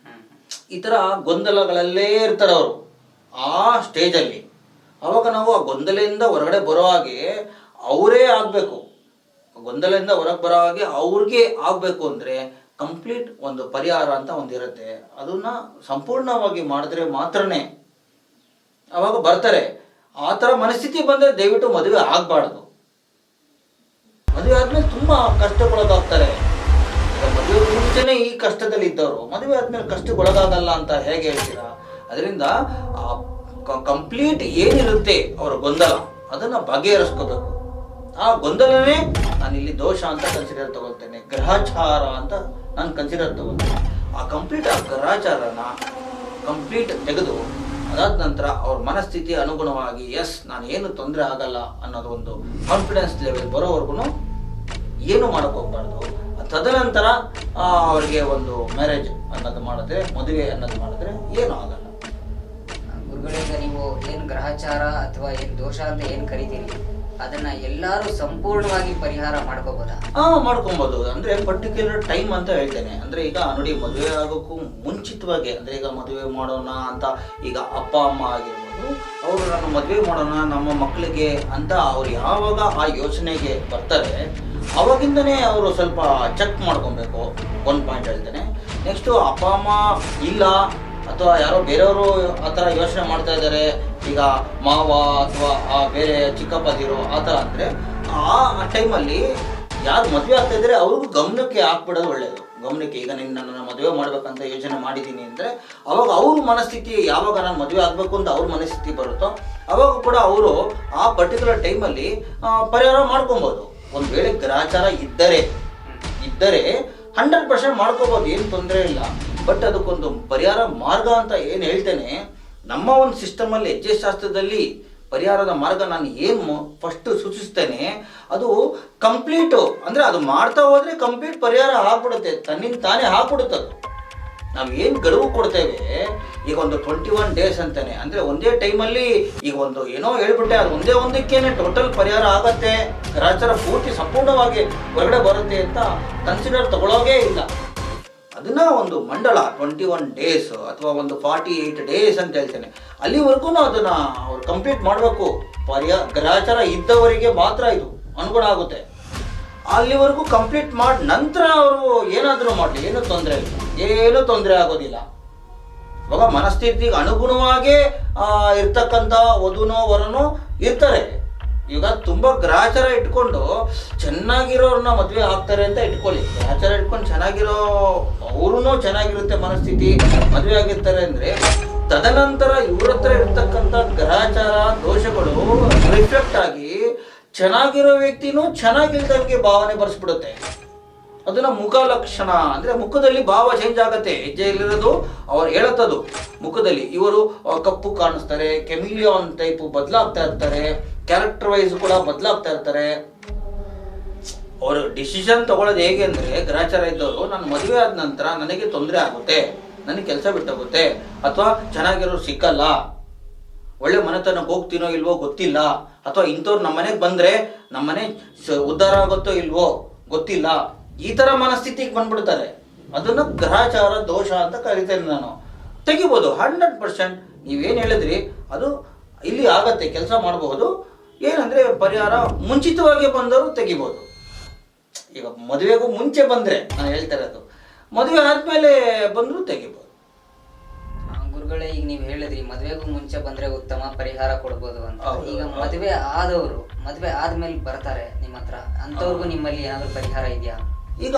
ಈ ಥರ ಗೊಂದಲಗಳಲ್ಲೇ ಇರ್ತಾರೆ ಅವರು ಆ ಸ್ಟೇಜಲ್ಲಿ. ಅವಾಗ ನಾವು ಆ ಗೊಂದಲೆಯಿಂದ ಹೊರಗಡೆ ಬರೋ ಹಾಗೆ ಅವರೇ ಆಗಬೇಕು, ಗೊಂದಲದಿಂದ ಹೊರಗೆ ಬರೋ ಹಾಗೆ ಅವ್ರಿಗೆ ಆಗಬೇಕು ಅಂದರೆ ಕಂಪ್ಲೀಟ್ ಒಂದು ಪರಿಹಾರ ಅಂತ ಒಂದಿರುತ್ತೆ, ಅದನ್ನ ಸಂಪೂರ್ಣವಾಗಿ ಮಾಡಿದ್ರೆ ಮಾತ್ರನೇ ಅವಾಗ ಬರ್ತಾರೆ. ಆ ಥರ ಮನಸ್ಥಿತಿ ಬಂದರೆ ದಯವಿಟ್ಟು ಮದುವೆ ಆಗಬಾರ್ದು. ಮದುವೆ ಆದ್ಮೇಲೆ ತುಂಬ ಕಷ್ಟಕ್ಕೊಳಗಾಗ್ತಾರೆ. ಮದುವೆ ಮುಂಚೆನೇ ಈ ಕಷ್ಟದಲ್ಲಿ ಇದ್ದವರು ಮದುವೆ ಆದ್ಮೇಲೆ ಕಷ್ಟಕ್ಕೊಳಗಾಗಲ್ಲ ಅಂತ ಹೇಗೆ ಹೇಳ್ತೀರಾ? ಅದರಿಂದ ಕಂಪ್ಲೀಟ್ ಏನಿರುತ್ತೆ ಅವರ ಗೊಂದಲ ಅದನ್ನು ಬಗೆಹರಿಸ್ಕೋಬೇಕು. ಆ ಗೊಂದಲನೇ ನಾನು ಇಲ್ಲಿ ದೋಷ ಅಂತ ಕನ್ಸಿಡರ್ ತಗೊಳ್ತೇನೆ, ಗ್ರಹಚಾರ ಅಂತ ನಾನು ಕನ್ಸಿಡರ್ ತಗೊಳ್ತೇನೆ. ಆ ಗ್ರಹಚಾರನ ಕಂಪ್ಲೀಟ್ ತೆಗೆದು ಅದಾದ ನಂತರ ಅವ್ರ ಮನಸ್ಥಿತಿ ಅನುಗುಣವಾಗಿ ಎಸ್ ನಾನು ಏನು ತೊಂದರೆ ಆಗಲ್ಲ ಅನ್ನೋದು ಒಂದು ಕಾನ್ಫಿಡೆನ್ಸ್ ಲೆವೆಲ್ ಬರೋವರೆಗೂ ಏನು ಮಾಡೋಕೆ ಹೋಗ್ಬಾರ್ದು. ತದನಂತರ ಅವರಿಗೆ ಒಂದು ಮ್ಯಾರೇಜ್ ಅನ್ನೋದು ಮಾಡಿದ್ರೆ, ಮದುವೆ ಅನ್ನೋದು ಮಾಡಿದ್ರೆ ಏನೂ ಆಗಲ್ಲ. ಗುರುಗಳಿಂದ ನೀವು ಏನು ಗ್ರಹಚಾರ ಅಥವಾ ಏನು ದೋಷ ಅಂತ ಏನು ಕರಿತೀರಿ ಅದನ್ನ ಎಲ್ಲರೂ ಸಂಪೂರ್ಣವಾಗಿ ಪರಿಹಾರ ಮಾಡ್ಕೋಬೋದಾ? ಮಾಡ್ಕೊಬೋದು. ಅಂದ್ರೆ ಪರ್ಟಿಕ್ಯುಲರ್ ಟೈಮ್ ಅಂತ ಹೇಳ್ತೇನೆ. ಅಂದ್ರೆ ಈಗ ನೋಡಿ, ಮದುವೆ ಆಗೋಕ್ಕೂ ಮುಂಚಿತವಾಗಿ, ಅಂದ್ರೆ ಈಗ ಮದುವೆ ಮಾಡೋಣ ಅಂತ ಈಗ ಅಪ್ಪ ಅಮ್ಮ ಆಗಿರ್ಬೋದು, ಅವರು ನನ್ನ ಮದುವೆ ಮಾಡೋಣ ನಮ್ಮ ಮಕ್ಕಳಿಗೆ ಅಂತ ಅವ್ರು ಯಾವಾಗ ಆ ಯೋಚನೆಗೆ ಬರ್ತಾರೆ ಅವಾಗಿಂದನೇ ಅವರು ಸ್ವಲ್ಪ ಚೆಕ್ ಮಾಡ್ಕೊಬೇಕು. ಒಂದು ಪಾಯಿಂಟ್ ಹೇಳ್ತೇನೆ. ನೆಕ್ಸ್ಟು ಅಪ್ಪ ಅಮ್ಮ ಇಲ್ಲ ಅಥವಾ ಯಾರೋ ಬೇರೆಯವರು ಆ ಥರ ಯೋಚನೆ ಮಾಡ್ತಾ ಇದ್ದಾರೆ, ಈಗ ಮಾವ ಅಥವಾ ಬೇರೆ ಚಿಕ್ಕಪ್ಪದಿರೋ ಆ ಥರ ಅಂದರೆ ಆ ಟೈಮಲ್ಲಿ ಯಾರು ಮದುವೆ ಆಗ್ತಾ ಇದ್ದಾರೆ ಅವ್ರಿಗೂ ಗಮನಕ್ಕೆ ಹಾಕ್ಬಿಡೋದು ಒಳ್ಳೆಯದು. ಗಮನಕ್ಕೆ, ಈಗ ನನ್ನ ಮದುವೆ ಮಾಡ್ಬೇಕಂತ ಯೋಚನೆ ಮಾಡಿದ್ದೀನಿ ಅಂದರೆ ಅವಾಗ ಅವ್ರ ಮನಸ್ಥಿತಿ, ಯಾವಾಗ ನಾನು ಮದುವೆ ಆಗಬೇಕು ಅಂತ ಅವ್ರ ಮನಸ್ಥಿತಿ ಬರುತ್ತೋ ಅವಾಗ ಕೂಡ ಅವರು ಆ ಪರ್ಟಿಕ್ಯುಲರ್ ಟೈಮಲ್ಲಿ ಪರಿಹಾರ ಮಾಡ್ಕೊಬೋದು. ಒಂದು ವೇಳೆ ಗ್ರಹಚಾರ ಇದ್ದರೆ 100% ಮಾಡ್ಕೋಬೋದು, ಏನು ತೊಂದರೆ ಇಲ್ಲ. ಬಟ್ ಅದಕ್ಕೊಂದು ಪರಿಹಾರ ಮಾರ್ಗ ಅಂತ ಏನು ಹೇಳ್ತೇನೆ, ನಮ್ಮ ಒಂದು ಸಿಸ್ಟಮಲ್ಲಿ ಹೆಜ್ಜೆ ಶಾಸ್ತ್ರದಲ್ಲಿ ಪರಿಹಾರದ ಮಾರ್ಗ ನಾನು ಏನು ಫಸ್ಟ್ ಸೂಚಿಸ್ತೇನೆ ಅದು ಕಂಪ್ಲೀಟು, ಅಂದರೆ ಅದು ಮಾಡ್ತಾ ಹೋದರೆ ಕಂಪ್ಲೀಟ್ ಪರಿಹಾರ ಆಗ್ಬಿಡುತ್ತೆ, ತನ್ನಿಂದ ತಾನೇ ಆಗ್ಬಿಡುತ್ತೆ. ಅದು ನಾವು ಏನು ಗಡುವು ಕೊಡ್ತೇವೆ, ಈಗ ಒಂದು 21 ಡೇಸ್ ಅಂತಾನೆ, ಅಂದರೆ ಒಂದೇ ಟೈಮಲ್ಲಿ ಈಗ ಒಂದು ಏನೋ ಹೇಳ್ಬಿಟ್ಟೆ ಅದು ಒಂದೇ ಒಂದಕ್ಕೇನೆ ಟೋಟಲ್ ಪರಿಹಾರ ಆಗತ್ತೆ, ಗ್ರಹಚಾರ ಪೂರ್ತಿ ಸಂಪೂರ್ಣವಾಗಿ ಹೊರಗಡೆ ಬರುತ್ತೆ ಅಂತ ಕನ್ಸಿಡರ್ ತಗೊಳ್ಳೋಗೇ ಇಲ್ಲ. ಅದನ್ನ ಒಂದು ಮಂಡಳ 21 ಡೇಸ್ ಅಥವಾ ಒಂದು 48 ಡೇಸ್ ಅಂತ ಹೇಳ್ತೇನೆ, ಅಲ್ಲಿವರೆಗೂ ಅದನ್ನ ಅವ್ರು ಕಂಪ್ಲೀಟ್ ಮಾಡಬೇಕು. ಗ್ರಹಚಾರ ಇದ್ದವರಿಗೆ ಮಾತ್ರ ಇದು ಅನುಗುಣ ಆಗುತ್ತೆ. ಅಲ್ಲಿವರೆಗೂ ಕಂಪ್ಲೀಟ್ ಮಾಡಿ ನಂತರ ಅವರು ಏನಾದರೂ ಮಾಡಲಿ, ಏನೂ ತೊಂದರೆ ಇಲ್ಲ, ಏನೂ ತೊಂದರೆ ಆಗೋದಿಲ್ಲ. ಇವಾಗ ಮನಸ್ಥಿತಿಗೆ ಅನುಗುಣವಾಗಿ ಇರ್ತಕ್ಕಂಥ ವಧುನೋ ವರನೋ ಇರ್ತಾರೆ. ಈಗ ತುಂಬಾ ಗ್ರಾಚಾರ ಇಟ್ಕೊಂಡು ಚೆನ್ನಾಗಿರೋರನ್ನ ಮದುವೆ ಆಗ್ತಾರೆ ಅಂತ ಇಟ್ಕೊಳ್ಳಿ. ಗ್ರಾಚಾರ ಇಟ್ಕೊಂಡು ಚೆನ್ನಾಗಿರೋ ಅವ್ರೂ ಚೆನ್ನಾಗಿರುತ್ತೆ ಮನಸ್ಥಿತಿ, ಮದುವೆ ಆಗಿರ್ತಾರೆ ಅಂದ್ರೆ ತದನಂತರ ಇವ್ರ ಹತ್ರ ಇರ್ತಕ್ಕಂಥ ಗ್ರಹಚಾರ ದೋಷಗಳು ರಿಫ್ಲೆಕ್ಟ್ ಆಗಿ ಚೆನ್ನಾಗಿರೋ ವ್ಯಕ್ತಿನೂ ಚೆನ್ನಾಗಿಲ್ದಂಗೆ ಭಾವನೆ ಬರ್ಸ್ಬಿಡುತ್ತೆ. ಅದನ್ನ ಮುಖ ಲಕ್ಷಣ ಅಂದ್ರೆ ಮುಖದಲ್ಲಿ ಭಾವ ಚೇಂಜ್ ಆಗತ್ತೆ. ಹೆಜ್ಜೆಯಲ್ಲಿರೋದು ಅವ್ರು ಹೇಳತ್ತದು ಮುಖದಲ್ಲಿ. ಇವರು ಕಪ್ಪು ಕಾಣಿಸ್ತಾರೆ, ಕೆಮಿಲಿಯಾನ್ ಟೈಪ್ ಬದಲಾಗ್ತಾ ಇರ್ತಾರೆ, ಕ್ಯಾರೆಕ್ಟರ್ ವೈಸ್ ಕೂಡ ಬದಲಾಗ್ತಾ ಇರ್ತಾರೆ. ಅವರು ಡಿಸಿಷನ್ ತಗೊಳ್ಳೋದು ಹೇಗೆ ಅಂದ್ರೆ ಗ್ರಹಚಾರ ಇದ್ದವರು ನಾನು ಮದುವೆ ಆದ ನಂತರ ನನಗೆ ತೊಂದರೆ ಆಗುತ್ತೆ, ನನಗೆ ಕೆಲಸ ಬಿಟ್ಟೋಗುತ್ತೆ, ಅಥವಾ ಚೆನ್ನಾಗಿರೋರು ಸಿಕ್ಕಲ್ಲ, ಒಳ್ಳೆ ಮನೆತನಕ್ಕೆ ಹೋಗ್ತೀನೋ ಇಲ್ವೋ ಗೊತ್ತಿಲ್ಲ, ಅಥವಾ ಇಂಥವ್ರು ನಮ್ಮನೆಗೆ ಬಂದ್ರೆ ನಮ್ಮನೆ ಉದ್ಧಾರ ಆಗುತ್ತೋ ಇಲ್ವೋ ಗೊತ್ತಿಲ್ಲ, ಈ ತರ ಮನಸ್ಥಿತಿಗೆ ಬಂದ್ಬಿಡ್ತಾರೆ. ಅದನ್ನ ಗ್ರಹಚಾರ ದೋಷ ಅಂತ ಕರಿತೇನೆ ನಾನು. ತೆಗಿಬೋದು 100%. ನೀವೇನು ಹೇಳಿದ್ರಿ ಅದು ಇಲ್ಲಿ ಆಗತ್ತೆ, ಕೆಲಸ ಮಾಡಬಹುದು. ಏನಂದ್ರೆ ಪರಿಹಾರ ಮುಂಚಿತವಾಗಿ ಬಂದವರು ತೆಗಿಬೋದು. ಈಗ ಮದುವೆಗೂ ಮುಂಚೆ ಬಂದ್ರೆ ನಾನು ಹೇಳ್ತಾ ಇರೋದು, ಮದುವೆ ಆದ್ಮೇಲೆ ಬಂದ್ರು ತೆಗಿಬೋದು. ಗುರುಗಳೇ, ಈಗ ನೀವು ಹೇಳಿದ್ರಿ ಮದುವೆಗೂ ಮುಂಚೆ ಬಂದ್ರೆ ಉತ್ತಮ ಪರಿಹಾರ ಕೊಡ್ಬೋದು ಅಂತ. ಹೌದು. ಈಗ ಮದುವೆ ಆದವರು ಮದುವೆ ಆದ್ಮೇಲೆ ಬರ್ತಾರೆ ನಿಮ್ಮ ಹತ್ರ, ಅಂತವ್ರಿಗೂ ನಿಮ್ಮಲ್ಲಿ ಏನಾದ್ರು ಪರಿಹಾರ ಇದೆಯಾ? ಈಗ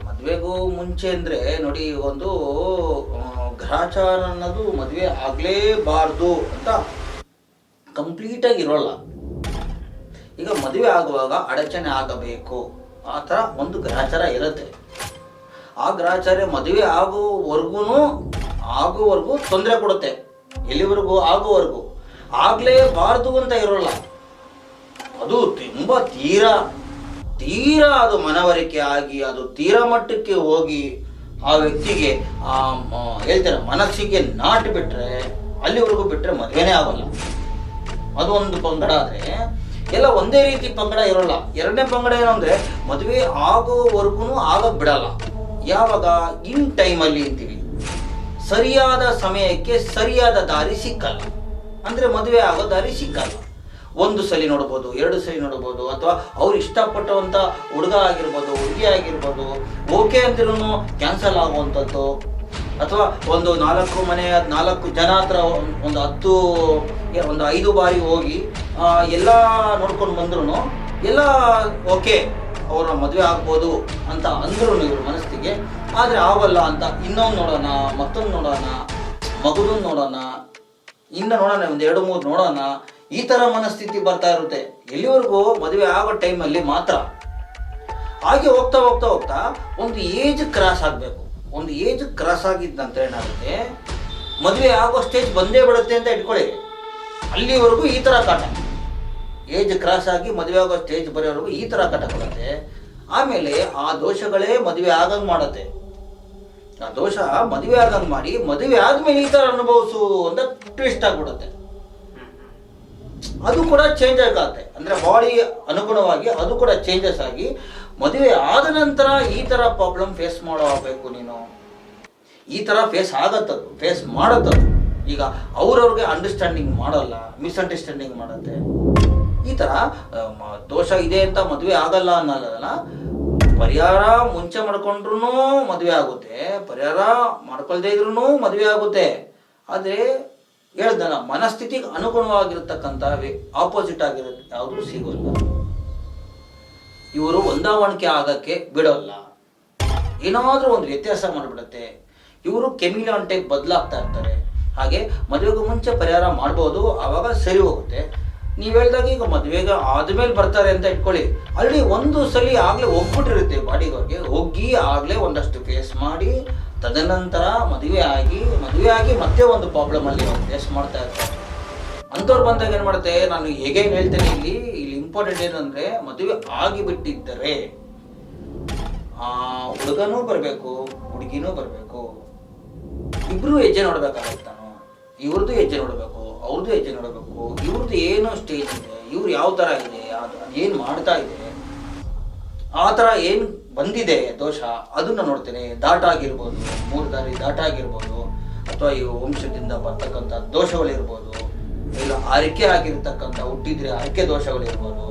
ಮದುವೆಗೂ ಮುಂಚೆ ಅಂದ್ರೆ ನೋಡಿ, ಒಂದು ಗ್ರಹಚಾರ ಅನ್ನೋದು ಮದುವೆ ಆಗ್ಲೇಬಾರ್ದು ಅಂತ ಕಂಪ್ಲೀಟ್ ಆಗಿ ಇರೋಲ್ಲ. ಈಗ ಮದುವೆ ಆಗುವಾಗ ಅಡಚಣೆ ಆಗಬೇಕು ಆ ಥರ ಒಂದು ಗ್ರಹಚಾರ ಇರುತ್ತೆ. ಆ ಗ್ರಹಚಾರ ಮದುವೆ ಆಗುವವರೆಗೂ ತೊಂದರೆ ಕೊಡುತ್ತೆ. ಎಲ್ಲಿವರೆಗೂ? ಆಗುವವರೆಗೂ. ಆಗ್ಲೇಬಾರ್ದು ಅಂತ ಇರೋಲ್ಲ. ಅದು ತುಂಬ ತೀರಾ ಅದು ಮನವರಿಕೆ ಆಗಿ ಅದು ತೀರಾ ಮಟ್ಟಕ್ಕೆ ಹೋಗಿ ಆ ವ್ಯಕ್ತಿಗೆ ಹೇಳ್ತಾರೆ ಮನಸ್ಸಿಗೆ ನಾಟಿ ಬಿಟ್ರೆ, ಅಲ್ಲಿವರೆಗೂ ಬಿಟ್ರೆ ಮದುವೆನೇ ಆಗೋಲ್ಲ. ಅದು ಒಂದು ಪಂಗಡ. ಆದ್ರೆ ಎಲ್ಲ ಒಂದೇ ರೀತಿ ಪಂಗಡ ಇರೋಲ್ಲ. ಎರಡನೇ ಪಂಗಡ ಏನು ಅಂದ್ರೆ ಮದುವೆ ಆಗೋವರೆಗೂ ಆಗಕ್ ಬಿಡಲ್ಲ. ಯಾವಾಗ? ಇನ್ ಟೈಮಲ್ಲಿ ಅಂತೀವಿ, ಸರಿಯಾದ ಸಮಯಕ್ಕೆ ಸರಿಯಾದ ದಾರಿ ಸಿಕ್ಕಲ್ಲ ಅಂದ್ರೆ ಮದುವೆ ಆಗೋ ದಾರಿ ಸಿಕ್ಕಲ್ಲ. ಒಂದು ಸಲ ನೋಡ್ಬೋದು, 2 ಸಲ ನೋಡ್ಬೋದು, ಅಥವಾ ಅವ್ರು ಇಷ್ಟಪಟ್ಟಂತ ಹುಡುಗ ಆಗಿರ್ಬೋದು, ಹುಡುಗಿ ಆಗಿರ್ಬೋದು, ಓಕೆ ಅಂತಿರೂ ಕ್ಯಾನ್ಸಲ್ ಆಗುವಂಥದ್ದು, ಅಥವಾ ಒಂದು 4 ಜನ ಹತ್ರ ಒಂದು 5 ಬಾರಿ ಹೋಗಿ ಎಲ್ಲ ನೋಡ್ಕೊಂಡು ಬಂದ್ರು ಎಲ್ಲ ಓಕೆ ಅವ್ರ ಮದುವೆ ಆಗ್ಬೋದು ಅಂತ ಅಂದ್ರು ಇವ್ರ ಮನಸ್ಸಿಗೆ. ಆದರೆ ಆಗಲ್ಲ ಅಂತ ಇನ್ನೊಂದು ನೋಡೋಣ, ಮತ್ತೊಂದು ನೋಡೋಣ, ಮಗುದೊಂದು ನೋಡೋಣ, ಇನ್ನು ನೋಡೋಣ, ಒಂದು 2-3 ನೋಡೋಣ, ಈ ಥರ ಮನಸ್ಥಿತಿ ಬರ್ತಾ ಇರುತ್ತೆ. ಎಲ್ಲಿವರೆಗೂ? ಮದುವೆ ಆಗೋ ಟೈಮಲ್ಲಿ ಮಾತ್ರ. ಹಾಗೆ ಹೋಗ್ತಾ ಒಂದು ಏಜ್ ಕ್ರಾಸ್ ಆಗಬೇಕು. ಒಂದು ಏಜ್ ಕ್ರಾಸ್ ಆಗಿದ್ದ ನಂತರ ಏನಾಗುತ್ತೆ, ಮದುವೆ ಆಗೋ ಸ್ಟೇಜ್ ಬಂದೇ ಬಿಡುತ್ತೆ ಅಂತ ಇಟ್ಕೊಳ್ಳಿ. ಅಲ್ಲಿವರೆಗೂ ಈ ಥರ ಕಾಟ. ಏಜ್ ಕ್ರಾಸ್ ಆಗಿ ಮದುವೆ ಆಗೋ ಸ್ಟೇಜ್ ಬರೋವರೆಗೂ ಈ ಥರ ಕಾಟ ಕೊಡುತ್ತೆ. ಆಮೇಲೆ ಆ ದೋಷಗಳೇ ಮದುವೆ ಆಗಂಗೆ ಮಾಡುತ್ತೆ. ಆ ದೋಷ ಮದುವೆ ಆಗಂಗೆ ಮಾಡಿ ಮದುವೆ ಆದ್ಮೇಲೆ ಈ ಥರ ಅನುಭವಿಸು ಅಂತ ಟ್ವಿಸ್ಟ್ ಆಗಿಬಿಡುತ್ತೆ. ಅದು ಕೂಡ ಚೇಂಜ್ ಆಗತ್ತೆ. ಅಂದ್ರೆ ಬಾಡಿ ಅನುಗುಣವಾಗಿ ಅದು ಕೂಡ ಚೇಂಜಸ್ ಆಗಿ ಮದುವೆ ಆದ ನಂತರ ಈ ತರ ಪ್ರಾಬ್ಲಮ್ ಫೇಸ್ ಮಾಡಬೇಕು. ನೀನು ಈ ತರ ಫೇಸ್ ಮಾಡತ್ತದು. ಈಗ ಅವ್ರವ್ರಿಗೆ ಅಂಡರ್ಸ್ಟ್ಯಾಂಡಿಂಗ್ ಮಾಡಲ್ಲ, ಮಿಸ್ಅಂಡರ್ಸ್ಟ್ಯಾಂಡಿಂಗ್ ಮಾಡುತ್ತೆ. ಈ ತರ ದೋಷ ಇದೆ ಅಂತ ಮದುವೆ ಆಗಲ್ಲ ಅನ್ನೋದಲ್ಲ. ಪರಿಹಾರ ಮುಂಚೆ ಮಾಡ್ಕೊಂಡ್ರು ಮದುವೆ ಆಗುತ್ತೆ, ಪರಿಹಾರ ಮಾಡ್ಕೊಳ್ದೇ ಇದ್ರು ಮದುವೆ ಆಗುತ್ತೆ. ಆದ್ರೆ ಹೇಳ್ದಲ್ಲ, ಮನಸ್ಥಿತಿಗೆ ಅನುಗುಣವಾಗಿರ್ತಕ್ಕಂಥ ಆಪೋಸಿಟ್ ಆಗಿರುತ್ತೆ ಯಾವುದು ಸಿಗೋಲ್ಲ. ಇವರು ಹೊಂದಾವಣಿಕೆ ಆಗಕ್ಕೆ ಬಿಡೋಲ್ಲ, ಏನಾದ್ರೂ ಒಂದು ವ್ಯತ್ಯಾಸ ಮಾಡಿಬಿಡುತ್ತೆ. ಇವರು ಕೆಮಿಲಿಯಾನ್ ಟೈಪ್ ಬದಲಾಗ್ತಾ ಇರ್ತಾರೆ. ಹಾಗೆ ಮದುವೆಗೂ ಮುಂಚೆ ಪರಿಹಾರ ಮಾಡ್ಬೋದು, ಆವಾಗ ಸರಿ ಹೋಗುತ್ತೆ. ನೀವು ಹೇಳ್ದಾಗ ಈಗ ಮದುವೆಗೆ ಆದ್ಮೇಲೆ ಬರ್ತಾರೆ ಅಂತ ಇಟ್ಕೊಳ್ಳಿ, ಆಲ್ರೆಡಿ ಒಂದು ಸಲ ಆಗ್ಲೇ ಹೋಗ್ಬಿಟ್ಟಿರುತ್ತೆ ಬಾಡಿಗೆ ಹೋಗಿ ಆಗ್ಲೇ ಒಂದಷ್ಟು ಫೇಸ್ ಮಾಡಿ ತದನಂತರ ಮದುವೆ ಆಗಿ ಮತ್ತೆ ಒಂದು ಪ್ರಾಬ್ಲಮ್ ಅಲ್ಲಿ ಫೇಸ್ ಮಾಡ್ತಾ ಇರ್ತಾರೆ. ಅಂಥವ್ರು ಬಂದಾಗ ಏನು ಮಾಡುತ್ತೆ, ನಾನು ಹೇಗೇನು ಹೇಳ್ತೇನೆ ಇಲ್ಲಿ ಇಂಪಾರ್ಟೆಂಟ್ ಏನಂದ್ರೆ ಮದುವೆ ಆಗಿಬಿಟ್ಟಿದ್ದರೆ ಹುಡುಗನೂ ಬರಬೇಕು, ಹುಡುಗಿನೂ ಬರಬೇಕು, ಇಬ್ರು ಹೆಜ್ಜೆ ನೋಡ್ಬೇಕಾಗತ್ತೆ. ಇವ್ರದ್ದು ಹೆಜ್ಜೆ ನೋಡಬೇಕು, ಅವ್ರದ್ದು ಹೆಜ್ಜೆ ನೋಡಬೇಕು, ಇವ್ರದ್ದು ಏನೋ ಸ್ಟೇಜ್ ಇದೆ, ಇವ್ರು ಯಾವ ಥರ ಇದೆ, ಏನು ಮಾಡ್ತಾ ಇದೆ, ಆ ಥರ ಏನು ಬಂದಿದೆ ದೋಷ ಅದನ್ನು ನೋಡ್ತೇನೆ. ದಾಟ ಆಗಿರ್ಬೋದು, 3 ದಾರಿ ದಾಟ ಆಗಿರ್ಬೋದು, ಅಥವಾ ಈ ವಂಶದಿಂದ ಬರ್ತಕ್ಕಂಥ ದೋಷಗಳಿರ್ಬೋದು, ಇಲ್ಲ ಅರಿಕೆ ಆಗಿರ್ತಕ್ಕಂಥ ಹುಟ್ಟಿದ್ರೆ ಅರಿಕೆ ದೋಷಗಳಿರ್ಬೋದು,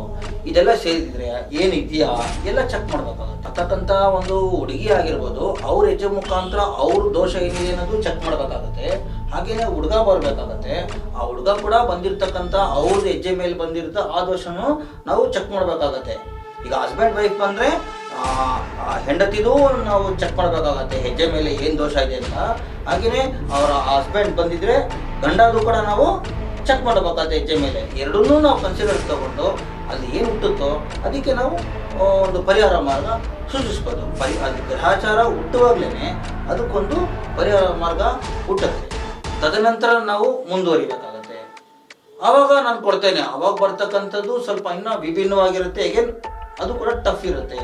ಇದೆಲ್ಲ ಸೇರಿದ್ರೆ ಏನಿದೆಯಾ ಎಲ್ಲ ಚೆಕ್ ಮಾಡ್ಬೇಕಾಗುತ್ತೆ. ಅಂತಕ್ಕಂಥ ಒಂದು ಹುಡುಗಿ ಆಗಿರ್ಬೋದು, ಅವ್ರ ಹೆಜ್ಜೆ ಮುಖಾಂತರ ಅವ್ರ ದೋಷ ಏನಿದೆ ಅನ್ನೋದು ಚೆಕ್ ಮಾಡ್ಬೇಕಾಗುತ್ತೆ. ಹಾಗೇನೆ ಹುಡುಗ ಬರಬೇಕಾಗತ್ತೆ. ಆ ಹುಡುಗ ಕೂಡ ಬಂದಿರ್ತಕ್ಕಂಥ ಅವ್ರ ಹೆಜ್ಜೆ ಮೇಲೆ ಬಂದಿರುತ್ತೆ ಆ ದೋಷನೂ ನಾವು ಚೆಕ್ ಮಾಡಬೇಕಾಗತ್ತೆ. ಈಗ ಹಸ್ಬೆಂಡ್ ವೈಫ್ ಬಂದರೆ ಹೆಂಡತಿದು ನಾವು ಚೆಕ್ ಮಾಡಬೇಕಾಗತ್ತೆ ಹೆಜ್ಜೆ ಮೇಲೆ ಏನು ದೋಷ ಇದೆ ಅಂತ. ಹಾಗೆಯೇ ಅವರ ಹಸ್ಬೆಂಡ್ ಬಂದಿದ್ರೆ ಗಂಡದು ಕೂಡ ನಾವು ಚೆಕ್ ಮಾಡಬೇಕಾಗತ್ತೆ ಹೆಜ್ಜೆ ಮೇಲೆ. ಎರಡನ್ನೂ ನಾವು ಕನ್ಸಿಡರ್ ತಗೊಂಡು ಅಲ್ಲಿ ಏನು ಹುಟ್ಟುತ್ತೋ ಅದಕ್ಕೆ ನಾವು ಒಂದು ಪರಿಹಾರ ಮಾರ್ಗ ಸೂಚಿಸ್ಬೋದು. ಅದು ಗ್ರಹಚಾರ ಹುಟ್ಟುವಾಗಲೇ ಅದಕ್ಕೊಂದು ಪರಿಹಾರ ಮಾರ್ಗ ಹುಟ್ಟುತ್ತೆ. ತದನಂತರ ನಾವು ಮುಂದುವರಿಬೇಕಾಗತ್ತೆ. ಆವಾಗ ನಾನು ಕೊಡ್ತೇನೆ. ಆವಾಗ ಬರ್ತಕ್ಕಂಥದ್ದು ಸ್ವಲ್ಪ ಇನ್ನೂ ವಿಭಿನ್ನವಾಗಿರುತ್ತೆ. ಹೇಗೇನು ಅದು ಕೂಡ ಟಫ್ ಇರುತ್ತೆ.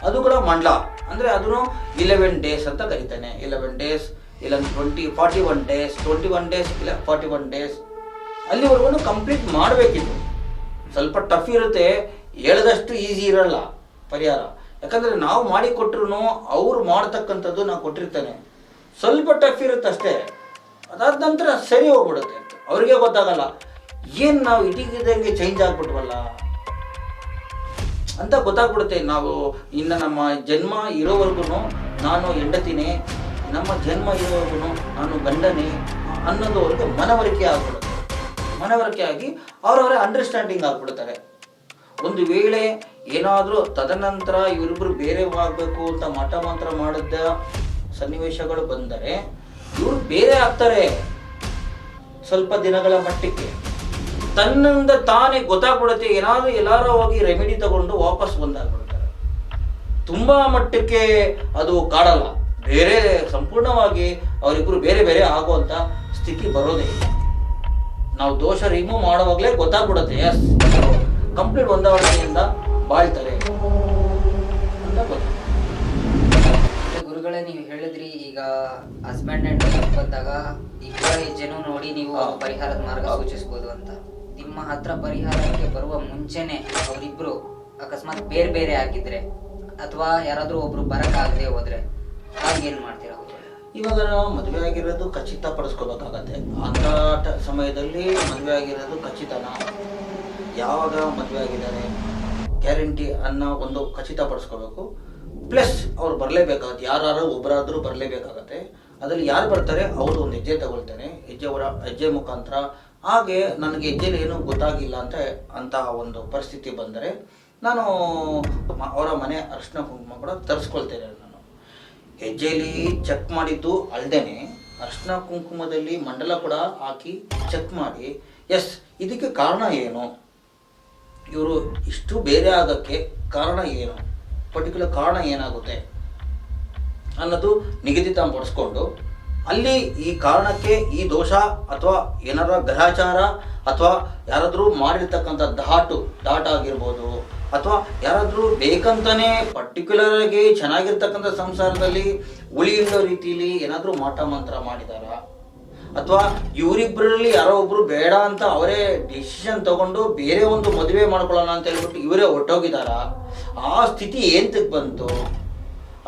ಅದು ಕೂಡ ಮಂಡಲ ಅಂದರೆ ಅದನ್ನು 11 days ಅಂತ ಕರಿತಾನೆ. 11 days ಇಲ್ಲ 41 days 21 days ಇಲ್ಲ 41 days ಅಲ್ಲಿವರೆಗೂ ಕಂಪ್ಲೀಟ್ ಮಾಡಬೇಕಿತ್ತು. ಸ್ವಲ್ಪ ಟಫ್ ಇರುತ್ತೆ, ಹೇಳಿದಷ್ಟು ಈಸಿ ಇರಲ್ಲ ಪರಿಹಾರ. ಯಾಕಂದರೆ ನಾವು ಮಾಡಿ ಕೊಟ್ಟರು ಅವ್ರು ಮಾಡ್ತಕ್ಕಂಥದ್ದು ನಾವು ಕೊಟ್ಟಿರ್ತೇನೆ ಸ್ವಲ್ಪ ಟಫ್ ಇರುತ್ತೆ ಅಷ್ಟೇ. ಅದಾದ ನಂತರ ಸರಿ ಹೋಗ್ಬಿಡುತ್ತೆ. ಅವ್ರಿಗೆ ಗೊತ್ತಾಗಲ್ಲ ಏನು ನಾವು ಇಟೀಗಿದ್ದಂಗೆ ಚೇಂಜ್ ಆಗ್ಬಿಟ್ವಲ್ಲ ಅಂತ ಗೊತ್ತಾಗ್ಬಿಡುತ್ತೆ. ನಾವು ಇನ್ನು ನಮ್ಮ ಜನ್ಮ ಇರೋವರೆಗೂ ನಾನು ಹೆಂಡತಿನೇ, ನಮ್ಮ ಜನ್ಮ ಇರೋವರೆಗೂ ನಾನು ಗಂಡನೇ ಅನ್ನೋದವರೆಗೂ ಮನವರಿಕೆ ಆಗ್ಬಿಡುತ್ತೆ. ಮನವರಿಕೆ ಆಗಿ ಅವರವರೇ ಅಂಡರ್ಸ್ಟ್ಯಾಂಡಿಂಗ್ ಆಗ್ಬಿಡ್ತಾರೆ. ಒಂದು ವೇಳೆ ಏನಾದರೂ ತದನಂತರ ಇವರಿಬ್ಬರು ಬೇರೆ ಆಗಬೇಕು ಅಂತ ಮಠ ಮಂತ್ರ ಮಾಡಿದ ಸನ್ನಿವೇಶಗಳು ಬಂದರೆ ಇವರು ಬೇರೆ ಆಗ್ತಾರೆ. ಸ್ವಲ್ಪ ದಿನಗಳ ಮಟ್ಟಕ್ಕೆ ತನ್ನಿಂದ ತಾನೇ ಗೊತ್ತಾಗ್ಬಿಡುತ್ತೆ. ಏನಾದರೂ ಎಲ್ಲಾರು ಹೋಗಿ ರೆಮಿಡಿ ತಗೊಂಡು ವಾಪಸ್ ಬಂದಾಗ್ಬಿಡ್ತಾರೆ. ತುಂಬಾ ಮಟ್ಟಕ್ಕೆ ಅದು ಕಾಡಲ್ಲ. ಬೇರೆ ಸಂಪೂರ್ಣವಾಗಿ ಅವರಿಬ್ಬರು ಬೇರೆ ಬೇರೆ ಆಗುವಂತ ಸ್ಥಿತಿ ಬರೋದೇ ಇಲ್ಲ. ನಾವು ದೋಷ ರಿಮೂವ್ ಮಾಡುವಾಗಲೇ ಗೊತ್ತಾಗ್ಬಿಡುತ್ತೆ ಎಸ್ ಕಂಪ್ಲೀಟ್ ಹೊಂದಾವಣೆಯಿಂದ ಬಾಳ್ತಾರೆ ಅಂತ ಗೊತ್ತಾಗುತ್ತೆ. ಗುರುಗಳೇ, ನೀವು ಹೇಳಿದ್ರಿ ಈಗ ಹಸ್ಬೆಂಡ್ ಅಂಡ್ ವೈಫ್ ಬಂದಾಗ ಇಬ್ಬರ ಹೆಜ್ಜೆನೂ ನೋಡಿ ನೀವು ಪರಿಹಾರದ ಮಾರ್ಗ ಸೂಚಿಸಬಹುದು ಅಂತ. ನಿಮ್ಮ ಹತ್ರ ಪರಿಹಾರಕ್ಕೆ ಬರುವ ಮುಂಚೆನೆ ಅವರಿಬ್ರು ಅಕಸ್ಮಾತ್ ಬೇರೆ ಬೇರೆ ಆಗಿದ್ರೆ ಅಥವಾ ಯಾರಾದ್ರೂ ಒಬ್ರು ಬರಕ್ಕಾಗದೆ ಹೋದ್ರೆ ಹಾಗೇನ್ ಮಾಡ್ತೀರಾ? ಇವಾಗ ನಾವು ಮದುವೆ ಆಗಿರೋದು ಖಚಿತ ಪಡಿಸ್ಕೋಬೇಕಾಗತ್ತೆ. ಅಂತ ಸಮಯದಲ್ಲಿ ಮದುವೆ ಆಗಿರೋದು ಖಚಿತನ, ಯಾವಾಗ ಮದುವೆ ಆಗಿದ್ದಾರೆ ಗ್ಯಾರಂಟಿ ಅನ್ನೋ ಒಂದು ಖಚಿತ ಪಡಿಸ್ಕೋಬೇಕು. ಪ್ಲಸ್ ಅವ್ರು ಬರಲೇಬೇಕಾಗತ್ತೆ. ಯಾರು ಒಬ್ಬರಾದರೂ ಬರಲೇಬೇಕಾಗತ್ತೆ. ಅದರಲ್ಲಿ ಯಾರು ಬರ್ತಾರೆ ಅವರು ಒಂದು ಹೆಜ್ಜೆ ತಗೊಳ್ತೇನೆ. ಹೆಜ್ಜೆ ಮುಖಾಂತರ ಹಾಗೆ ನನಗೆ ಹೆಜ್ಜೆಲಿ ಏನೂ ಗೊತ್ತಾಗಿಲ್ಲ ಅಂತ ಒಂದು ಪರಿಸ್ಥಿತಿ ಬಂದರೆ ನಾನು ಅವರ ಮನೆ ಅರಿಶಿನ ಕುಂಕುಮ ಕೂಡ ತರಿಸ್ಕೊಳ್ತೇನೆ. ನಾನು ಹೆಜ್ಜೆಯಲ್ಲಿ ಚೆಕ್ ಮಾಡಿದ್ದು ಅಲ್ಲದೇನೆ ಅರಿಶಿನ ಕುಂಕುಮದಲ್ಲಿ ಮಂಡಲ ಕೂಡ ಹಾಕಿ ಚೆಕ್ ಮಾಡಿ ಎಸ್ ಇದಕ್ಕೆ ಕಾರಣ ಏನು, ಇವರು ಇಷ್ಟು ಬೇರೆ ಆಗೋಕ್ಕೆ ಕಾರಣ ಏನು, ಪರ್ಟಿಕ್ಯುಲರ್ ಕಾರಣ ಏನಾಗುತ್ತೆ ಅನ್ನೋದು ನಿಗದಿತ ಪಡಿಸ್ಕೊಂಡು ಅಲ್ಲಿ ಈ ಕಾರಣಕ್ಕೆ ಈ ದೋಷ ಅಥವಾ ಏನಾರ ಗ್ರಹಚಾರ ಅಥವಾ ಯಾರಾದರೂ ಮಾಡಿರ್ತಕ್ಕಂಥ ದಾಟ ಆಗಿರ್ಬೋದು ಅಥವಾ ಯಾರಾದರೂ ಬೇಕಂತಾನೆ ಪರ್ಟಿಕ್ಯುಲರ್ ಆಗಿ ಚೆನ್ನಾಗಿರ್ತಕ್ಕಂಥ ಸಂಸಾರದಲ್ಲಿ ಉಳಿಯುವ ರೀತಿಯಲ್ಲಿ ಏನಾದರೂ ಮಾಟ ಮಂತ್ರ ಮಾಡಿದಾರ ಅಥವಾ ಇವರಿಬ್ಬರಲ್ಲಿ ಯಾರೋ ಒಬ್ರು ಬೇಡ ಅಂತ ಅವರೇ ಡಿಸಿಷನ್ ತಗೊಂಡು ಬೇರೆ ಒಂದು ಮದುವೆ ಮಾಡ್ಕೊಳ್ಳೋಣ ಅಂತ ಹೇಳ್ಬಿಟ್ಟು ಇವರೇ ಹೊರಟೋಗಿದಾರ, ಆ ಸ್ಥಿತಿ ಏಂತಕ್ಕೆ ಬಂತು,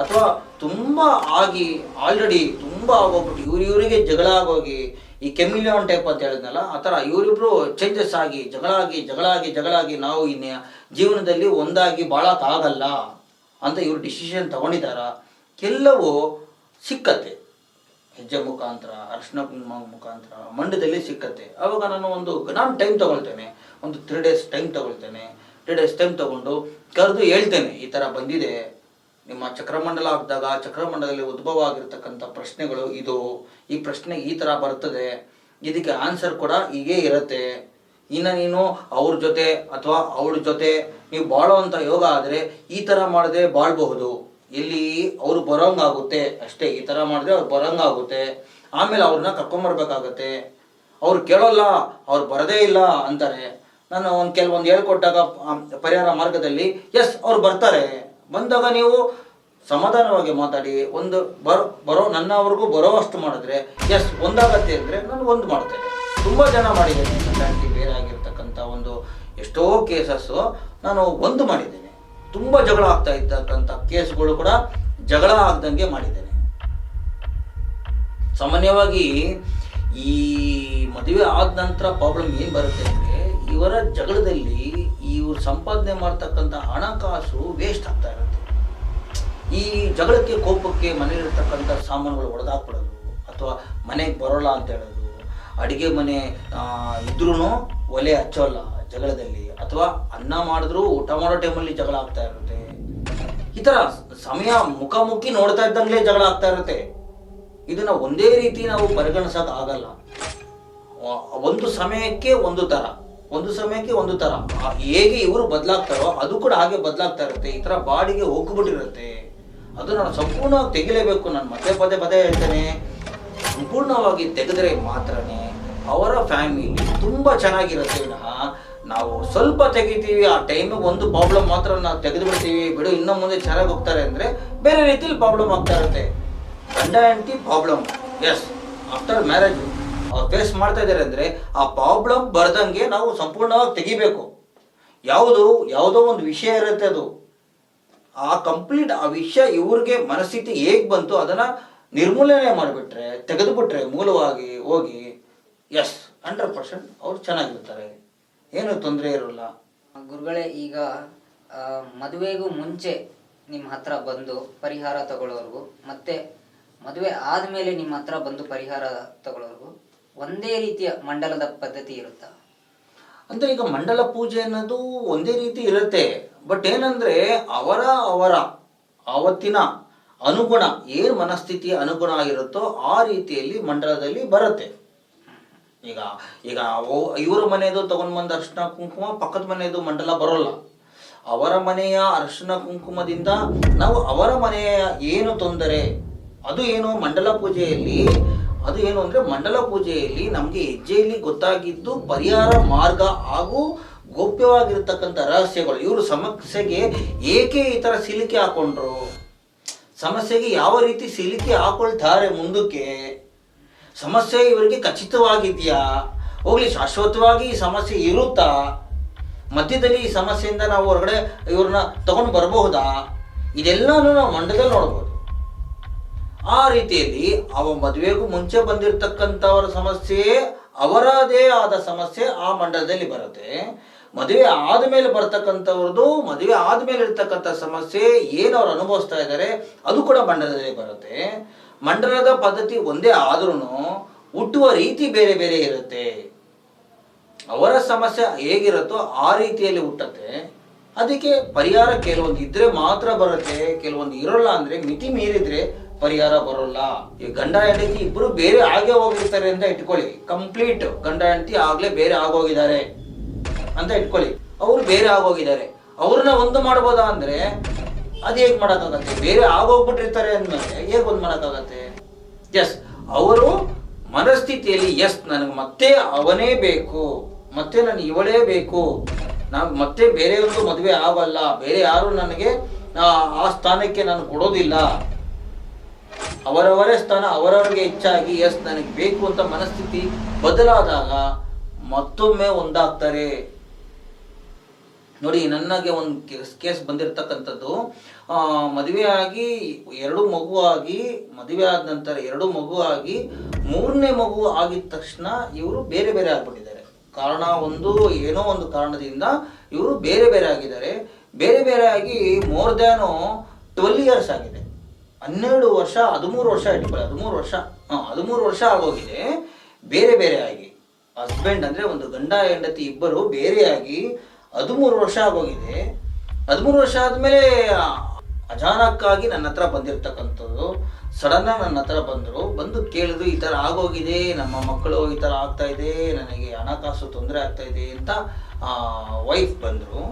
ಅಥವಾ ತುಂಬ ಆಗಿ ಆಲ್ರೆಡಿ ತುಂಬ ಆಗೋಗ್ಬಿಟ್ಟು ಇವರಿಗೆ ಜಗಳ ಆಗೋಗಿ ಈ ಕೆಮಿಲಿಯನ್ ಟೈಪ್ ಅಂತ ಹೇಳಿದ್ನಲ್ಲ ಆ ಥರ ಇವರಿಬ್ರು ಚೇಂಜಸ್ ಆಗಿ ಜಗಳಾಗಿ ನಾವು ಇನ್ನು ಜೀವನದಲ್ಲಿ ಒಂದಾಗಿ ಬಾಳಕ್ಕಾಗಲ್ಲ ಅಂತ ಇವರು ಡಿಸಿಷನ್ ತಗೊಂಡಿದ್ದಾರ. ಎಲ್ಲವೂ ಸಿಕ್ಕತ್ತೆ ಹೆಜ್ಜೆ ಮುಖಾಂತರ, ಅರಿಶಿನ ಕುಂಕುಮ ಮುಖಾಂತರ ಮಂಡ್ಯದಲ್ಲಿ ಸಿಕ್ಕತ್ತೆ. ಆವಾಗ ನಾನು ಟೈಮ್ ತಗೊಳ್ತೇನೆ, ಒಂದು 3 days ಟೈಮ್ ತಗೊಳ್ತೇನೆ. 3 days ಟೈಮ್ ತಗೊಂಡು ಕರೆದು ಹೇಳ್ತೇನೆ, ಈ ಥರ ಬಂದಿದೆ ನಿಮ್ಮ ಚಕ್ರಮಂಡಲ ಆಗಿದಾಗ ಚಕ್ರಮಂಡಲದಲ್ಲಿ ಉದ್ಭವ ಆಗಿರ್ತಕ್ಕಂಥ ಪ್ರಶ್ನೆಗಳು ಇದು, ಈ ಪ್ರಶ್ನೆ ಈ ಥರ ಬರ್ತದೆ, ಇದಕ್ಕೆ ಆನ್ಸರ್ ಕೂಡ ಹೀಗೇ ಇರುತ್ತೆ. ಇನ್ನು ನೀನು ಅವ್ರ ಜೊತೆ ಅಥವಾ ಅವಳ ಜೊತೆ ನೀವು ಬಾಳೋವಂಥ ಯೋಗ ಆದರೆ ಈ ಥರ ಮಾಡದೆ ಬಾಳ್ಬಹುದು, ಇಲ್ಲಿ ಅವರು ಬರೋಂಗಾಗುತ್ತೆ ಅಷ್ಟೇ, ಈ ಥರ ಮಾಡಿದ್ರೆ ಅವ್ರು ಬರೋಂಗಾಗುತ್ತೆ. ಆಮೇಲೆ ಅವ್ರನ್ನ ಕರ್ಕೊಂಬರ್ಬೇಕಾಗತ್ತೆ. ಅವ್ರು ಕೇಳೋಲ್ಲ, ಅವ್ರು ಬರೋದೇ ಇಲ್ಲ ಅಂತಾರೆ. ನಾನು ಕೆಲವೊಂದು ಹೇಳ್ಕೊಟ್ಟಾಗ ಪರಿಹಾರ ಮಾರ್ಗದಲ್ಲಿ ಎಸ್ ಅವ್ರು ಬರ್ತಾರೆ. ಬಂದಾಗ ನೀವು ಸಮಾಧಾನವಾಗಿ ಮಾತಾಡಿ ಒಂದು ನನ್ನವರೆಗೂ ಬರೋ ಅಷ್ಟು ಮಾಡಿದ್ರೆ ಎಸ್ ಒಂದಾಗತ್ತೆ ಅಂದರೆ ನಾನು ಒಂದು ಮಾಡ್ತೇನೆ. ತುಂಬ ಜನ ಮಾಡಿದ್ದೇನೆ ಸಂಗಾತಿ ಬೇರೆ ಆಗಿರ್ತಕ್ಕಂಥ ಒಂದು ಎಷ್ಟೋ ಕೇಸಸ್ಸು ನಾನು ಒಂದು ಮಾಡಿದ್ದೇನೆ. ತುಂಬ ಜಗಳ ಆಗ್ತಾ ಇರ್ತಕ್ಕಂಥ ಕೇಸ್ಗಳು ಕೂಡ ಜಗಳ ಆಗ್ದಂಗೆ ಮಾಡಿದ್ದೇನೆ. ಸಾಮಾನ್ಯವಾಗಿ ಈ ಮದುವೆ ಆದ ನಂತರ ಪ್ರಾಬ್ಲಮ್ ಏನು ಬರುತ್ತೆ ಅಂದರೆ ಇವರ ಜಗಳದಲ್ಲಿ ಇವ್ರು ಸಂಪಾದನೆ ಮಾಡ್ತಕ್ಕಂಥ ಹಣಕಾಸು ವೇಸ್ಟ್ ಆಗ್ತಾ ಇರುತ್ತೆ. ಈ ಜಗಳಕ್ಕೆ ಕೋಪಕ್ಕೆ ಮನೆಯಲ್ಲಿರ್ತಕ್ಕಂಥ ಸಾಮಾನುಗಳು ಒಡೆದಾಕ್ಬಿಡೋದು ಅಥವಾ ಮನೆಗೆ ಬರೋಲ್ಲ ಅಂತ ಹೇಳೋದು, ಅಡುಗೆ ಮನೆ ಇದ್ರೂ ಒಲೆ ಹಚ್ಚೋಲ್ಲ ಜಗಳದಲ್ಲಿ, ಅಥವಾ ಅನ್ನ ಮಾಡಿದ್ರು ಊಟ ಮಾಡೋ ಟೈಮಲ್ಲಿ ಜಗಳ ಆಗ್ತಾ ಇರುತ್ತೆ. ಈ ಥರ ಸಮಯ ಮುಖಾಮುಖಿ ನೋಡ್ತಾ ಇದ್ದಂಗೆ ಜಗಳ ಆಗ್ತಾ ಇರುತ್ತೆ. ಇದನ್ನ ಒಂದೇ ರೀತಿ ನಾವು ಪರಿಗಣಿಸೋಕೆ ಆಗಲ್ಲ. ಒಂದು ಸಮಯಕ್ಕೆ ಒಂದು ಥರ, ಒಂದು ಸಮಯಕ್ಕೆ ಒಂದು ಥರ, ಹೇಗೆ ಇವರು ಬದಲಾಗ್ತಾರೋ ಅದು ಕೂಡ ಹಾಗೆ ಬದಲಾಗ್ತಾ ಇರುತ್ತೆ. ಈ ಥರ ಬಾಡಿಗೆ ಹೋಗ್ಬಿಟ್ಟಿರುತ್ತೆ. ಅದು ನಾನು ಸಂಪೂರ್ಣವಾಗಿ ತೆಗಿಲೇಬೇಕು. ನಾನು ಪದೇ ಪದೇ ಹೇಳ್ತೇನೆ, ಸಂಪೂರ್ಣವಾಗಿ ತೆಗೆದ್ರೆ ಮಾತ್ರನೇ ಅವರ ಫ್ಯಾಮಿಲಿ ತುಂಬ ಚೆನ್ನಾಗಿರುತ್ತೆ ವಿನಃ ನಾವು ಸ್ವಲ್ಪ ತೆಗಿತೀವಿ, ಆ ಟೈಮಿಗೆ ಒಂದು ಪ್ರಾಬ್ಲಮ್ ಮಾತ್ರ ನಾವು ತೆಗೆದು ಬಿಡ್ತೀವಿ, ಬಿಡು ಇನ್ನೂ ಮುಂದೆ ಚೆನ್ನಾಗಿ ಹೋಗ್ತಾರೆ ಅಂದರೆ ಬೇರೆ ರೀತಿಲಿ ಪ್ರಾಬ್ಲಮ್ ಆಗ್ತಾ ಇರುತ್ತೆ. ಗಂಡ ಹೆಂಡತಿ ಪ್ರಾಬ್ಲಮ್, ಎಸ್, ಆಫ್ಟರ್ ಮ್ಯಾರೇಜ್ ಅವ್ರು ಫೇಸ್ ಮಾಡ್ತಾ ಇದ್ದಾರೆ ಅಂದರೆ ಆ ಪ್ರಾಬ್ಲಮ್ ಬರ್ದಂಗೆ ನಾವು ಸಂಪೂರ್ಣವಾಗಿ ತೆಗಿಬೇಕು. ಯಾವುದೋ ಒಂದು ವಿಷಯ ಇರುತ್ತೆ, ಅದು ಆ ವಿಷಯ ಇವ್ರಿಗೆ ಮನಸ್ಥಿತಿ ಹೇಗೆ ಬಂತು ಅದನ್ನು ನಿರ್ಮೂಲನೆ ಮಾಡಿಬಿಟ್ರೆ, ತೆಗೆದುಬಿಟ್ರೆ ಮೂಲವಾಗಿ ಹೋಗಿ, ಎಸ್ 100% ಅವ್ರು ಚೆನ್ನಾಗಿರ್ತಾರೆ, ಏನು ತೊಂದರೆ ಇರೋಲ್ಲ. ಗುರುಗಳೇ, ಈಗ ಮದುವೆಗೂ ಮುಂಚೆ ನಿಮ್ಮ ಹತ್ರ ಬಂದು ಪರಿಹಾರ ತಗೊಳ್ಳೋರ್ಗು ಮತ್ತೆ ಮದುವೆ ಆದಮೇಲೆ ನಿಮ್ಮ ಹತ್ರ ಬಂದು ಪರಿಹಾರ ತಗೊಳ್ಳೋರ್ಗು ಒಂದೇ ರೀತಿಯ ಮಂಡಲದ ಪದ್ಧತಿ ಇರುತ್ತಾ? ಅಂದರೆ ಈಗ ಮಂಡಲ ಪೂಜೆ ಅನ್ನೋದು ಒಂದೇ ರೀತಿ ಇರುತ್ತೆ. ಬಟ್ ಏನಂದರೆ ಅವರ ಆವತ್ತಿನ ಅನುಗುಣ, ಏನು ಮನಸ್ಥಿತಿ ಅನುಗುಣ ಆಗಿರುತ್ತೋ ಆ ರೀತಿಯಲ್ಲಿ ಮಂಡಲದಲ್ಲಿ ಬರುತ್ತೆ. ಈಗ ಇವರ ಮನೆಯದು ತಗೊಂಡು ಬಂದ ಅರಿಶಿನ ಕುಂಕುಮ ಪಕ್ಕದ ಮನೆಯದು ಮಂಡಲ ಬರೋಲ್ಲ. ಅವರ ಮನೆಯ ಅರಿಶಿನ ಕುಂಕುಮದಿಂದ ನಾವು ಅವರ ಮನೆಯ ಏನು ತೊಂದರೆ, ಅದು ಏನು ಮಂಡಲ ಪೂಜೆಯಲ್ಲಿ, ಅದು ಏನು ಅಂದರೆ ಮಂಡಲ ಪೂಜೆಯಲ್ಲಿ ನಮಗೆ ಹೆಜ್ಜೆಯಲ್ಲಿ ಗೊತ್ತಾಗಿದ್ದು ಪರಿಹಾರ ಮಾರ್ಗ ಹಾಗೂ ಗೋಪ್ಯವಾಗಿರ್ತಕ್ಕಂಥ ರಹಸ್ಯಗಳು. ಇವರು ಸಮಸ್ಯೆಗೆ ಏಕೆ ಈ ಥರ ಸಿಲುಕಿ ಹಾಕೊಂಡ್ರು, ಸಮಸ್ಯೆಗೆ ಯಾವ ರೀತಿ ಸಿಲುಕಿ ಹಾಕೊಳ್ತಾರೆ, ಮುಂದಕ್ಕೆ ಸಮಸ್ಯೆ ಇವರಿಗೆ ಖಚಿತವಾಗಿದೆಯಾ, ಹೋಗ್ಲಿ ಶಾಶ್ವತವಾಗಿ ಈ ಸಮಸ್ಯೆ ಇರುತ್ತಾ, ಮಧ್ಯದಲ್ಲಿ ಈ ಸಮಸ್ಯೆಯಿಂದ ನಾವು ಹೊರಗಡೆ ಇವ್ರನ್ನ ತಗೊಂಡು ಬರಬಹುದಾ, ಇದೆಲ್ಲನೂ ನಾವು ಮಂಡಲದಲ್ಲಿ ನೋಡ್ಬೋದು. ಆ ರೀತಿಯಲ್ಲಿ ಮದುವೆಗೂ ಮುಂಚೆ ಬಂದಿರತಕ್ಕಂಥವರ ಸಮಸ್ಯೆ, ಅವರದೇ ಆದ ಸಮಸ್ಯೆ ಆ ಮಂಡಲದಲ್ಲಿ ಬರುತ್ತೆ. ಮದುವೆ ಆದಮೇಲೆ ಬರ್ತಕ್ಕಂಥವ್ರದ್ದು, ಮದುವೆ ಆದಮೇಲೆ ಇರ್ತಕ್ಕಂಥ ಸಮಸ್ಯೆ ಏನು ಅವ್ರು ಅನುಭವಿಸ್ತಾ ಇದ್ದಾರೆ ಅದು ಕೂಡ ಮಂಡಲದಲ್ಲಿ ಬರುತ್ತೆ. ಮಂಡಲದ ಪದ್ಧತಿ ಒಂದೇ ಆದ್ರೂ ಹುಟ್ಟುವ ರೀತಿ ಬೇರೆ ಬೇರೆ ಇರುತ್ತೆ. ಅವರ ಸಮಸ್ಯೆ ಹೇಗಿರುತ್ತೋ ಆ ರೀತಿಯಲ್ಲಿ ಹುಟ್ಟುತ್ತೆ. ಅದಕ್ಕೆ ಪರಿಹಾರ ಕೆಲವೊಂದು ಇದ್ರೆ ಮಾತ್ರ ಬರುತ್ತೆ, ಕೆಲವೊಂದು ಇರೋಲ್ಲ. ಅಂದ್ರೆ ಮಿತಿ ಮೀರಿದ್ರೆ ಪರಿಹಾರ ಬರೋಲ್ಲ. ಈ ಗಂಡ ಹೆಂಡತಿ ಇಬ್ರು ಬೇರೆ ಆಗೇ ಹೋಗಿರ್ತಾರೆ ಅಂತ ಇಟ್ಕೊಳ್ಳಿ, ಕಂಪ್ಲೀಟ್ ಗಂಡ ಹೆಂಡತಿ ಆಗ್ಲೇ ಬೇರೆ ಆಗೋಗಿದ್ದಾರೆ ಅಂತ ಇಟ್ಕೊಳ್ಳಿ. ಅವ್ರು ಬೇರೆ ಆಗೋಗಿದ್ದಾರೆ, ಅವ್ರನ್ನ ಒಂದು ಮಾಡ್ಬೋದಾ ಅಂದ್ರೆ ಅದು ಹೇಗೆ ಮಾಡೋಕ್ಕಾಗತ್ತೆ? ಬೇರೆ ಆಗೋಗ್ಬಿಟ್ಟಿರ್ತಾರೆ ಅಂದಮೇಲೆ ಹೇಗೆ ಒಂದು ಮಾಡೋಕ್ಕಾಗತ್ತೆ? ಎಸ್, ಅವರು ಮನಸ್ಥಿತಿಯಲ್ಲಿ ಎಸ್ ನನಗೆ ಮತ್ತೆ ಅವನೇ ಬೇಕು, ಮತ್ತೆ ನನಗೆ ಇವಳೇ ಬೇಕು, ನಾವು ಮತ್ತೆ ಬೇರೆಯವ್ರದ್ದು ಮದುವೆ ಆಗಲ್ಲ, ಬೇರೆ ಯಾರು ನನಗೆ ಆ ಸ್ಥಾನಕ್ಕೆ ನಾನು ಕೊಡೋದಿಲ್ಲ, ಅವರವರೇ ಸ್ಥಾನ ಅವರವರಿಗೆ ಹೆಚ್ಚಾಗಿ ಎಸ್ ನನಗೆ ಬೇಕು ಅಂತ ಮನಸ್ಥಿತಿ ಬದಲಾದಾಗ ಮತ್ತೊಮ್ಮೆ ಒಂದಾಗ್ತಾರೆ. ನೋಡಿ, ನನಗೆ ಒಂದು ಕೇಸ್ ಬಂದಿರತಕ್ಕಂಥದ್ದು, ಮದುವೆ ಆಗಿ 2 ಮಗು ಆಗಿ, ಮದುವೆ ಆದ ನಂತರ 2 ಮಗು ಆಗಿ 3ನೇ ಮಗು ಆಗಿದ ತಕ್ಷಣ ಇವರು ಬೇರೆ ಬೇರೆ ಆಗ್ಬಿಟ್ಟಿದ್ದಾರೆ. ಕಾರಣ ಏನೋ ಒಂದು ಕಾರಣದಿಂದ ಇವರು ಬೇರೆ ಬೇರೆ ಆಗಿದ್ದಾರೆ. ಬೇರೆ ಬೇರೆ ಆಗಿ ಮೋರ್ ದ್ಯಾನ್ 12 ಇಯರ್ಸ್ ಆಗಿದೆ. 12 ವರ್ಷ 13 ವರ್ಷ ಇಟ್ಕೊಳ್ಳಿ, 13 ವರ್ಷ ಆಗೋಗಿದೆ ಬೇರೆ ಬೇರೆ ಆಗಿ. ಹಸ್ಬೆಂಡ್ ಅಂದರೆ ಒಂದು ಗಂಡ ಹೆಂಡತಿ ಇಬ್ಬರು ಬೇರೆಯಾಗಿ 13 ವರ್ಷ ಆಗೋಗಿದೆ. 13 ವರ್ಷ ಆದಮೇಲೆ ಅಚಾನಕ್ಕಾಗಿ ನನ್ನ ಹತ್ರ ಬಂದಿರತಕ್ಕಂಥದ್ದು, ಸಡನ್ನಾಗಿ ನನ್ನ ಹತ್ರ ಬಂದು ಕೇಳಿದ್ರು, ಈ ಥರ ಆಗೋಗಿದೆ, ನಮ್ಮ ಮಕ್ಕಳು ಈ ಥರ ಆಗ್ತಾ ಇದೆ, ನನಗೆ ಹಣಕಾಸು ತೊಂದರೆ ಆಗ್ತಾ ಇದೆ ಅಂತ ವೈಫ್ ಬಂದರು.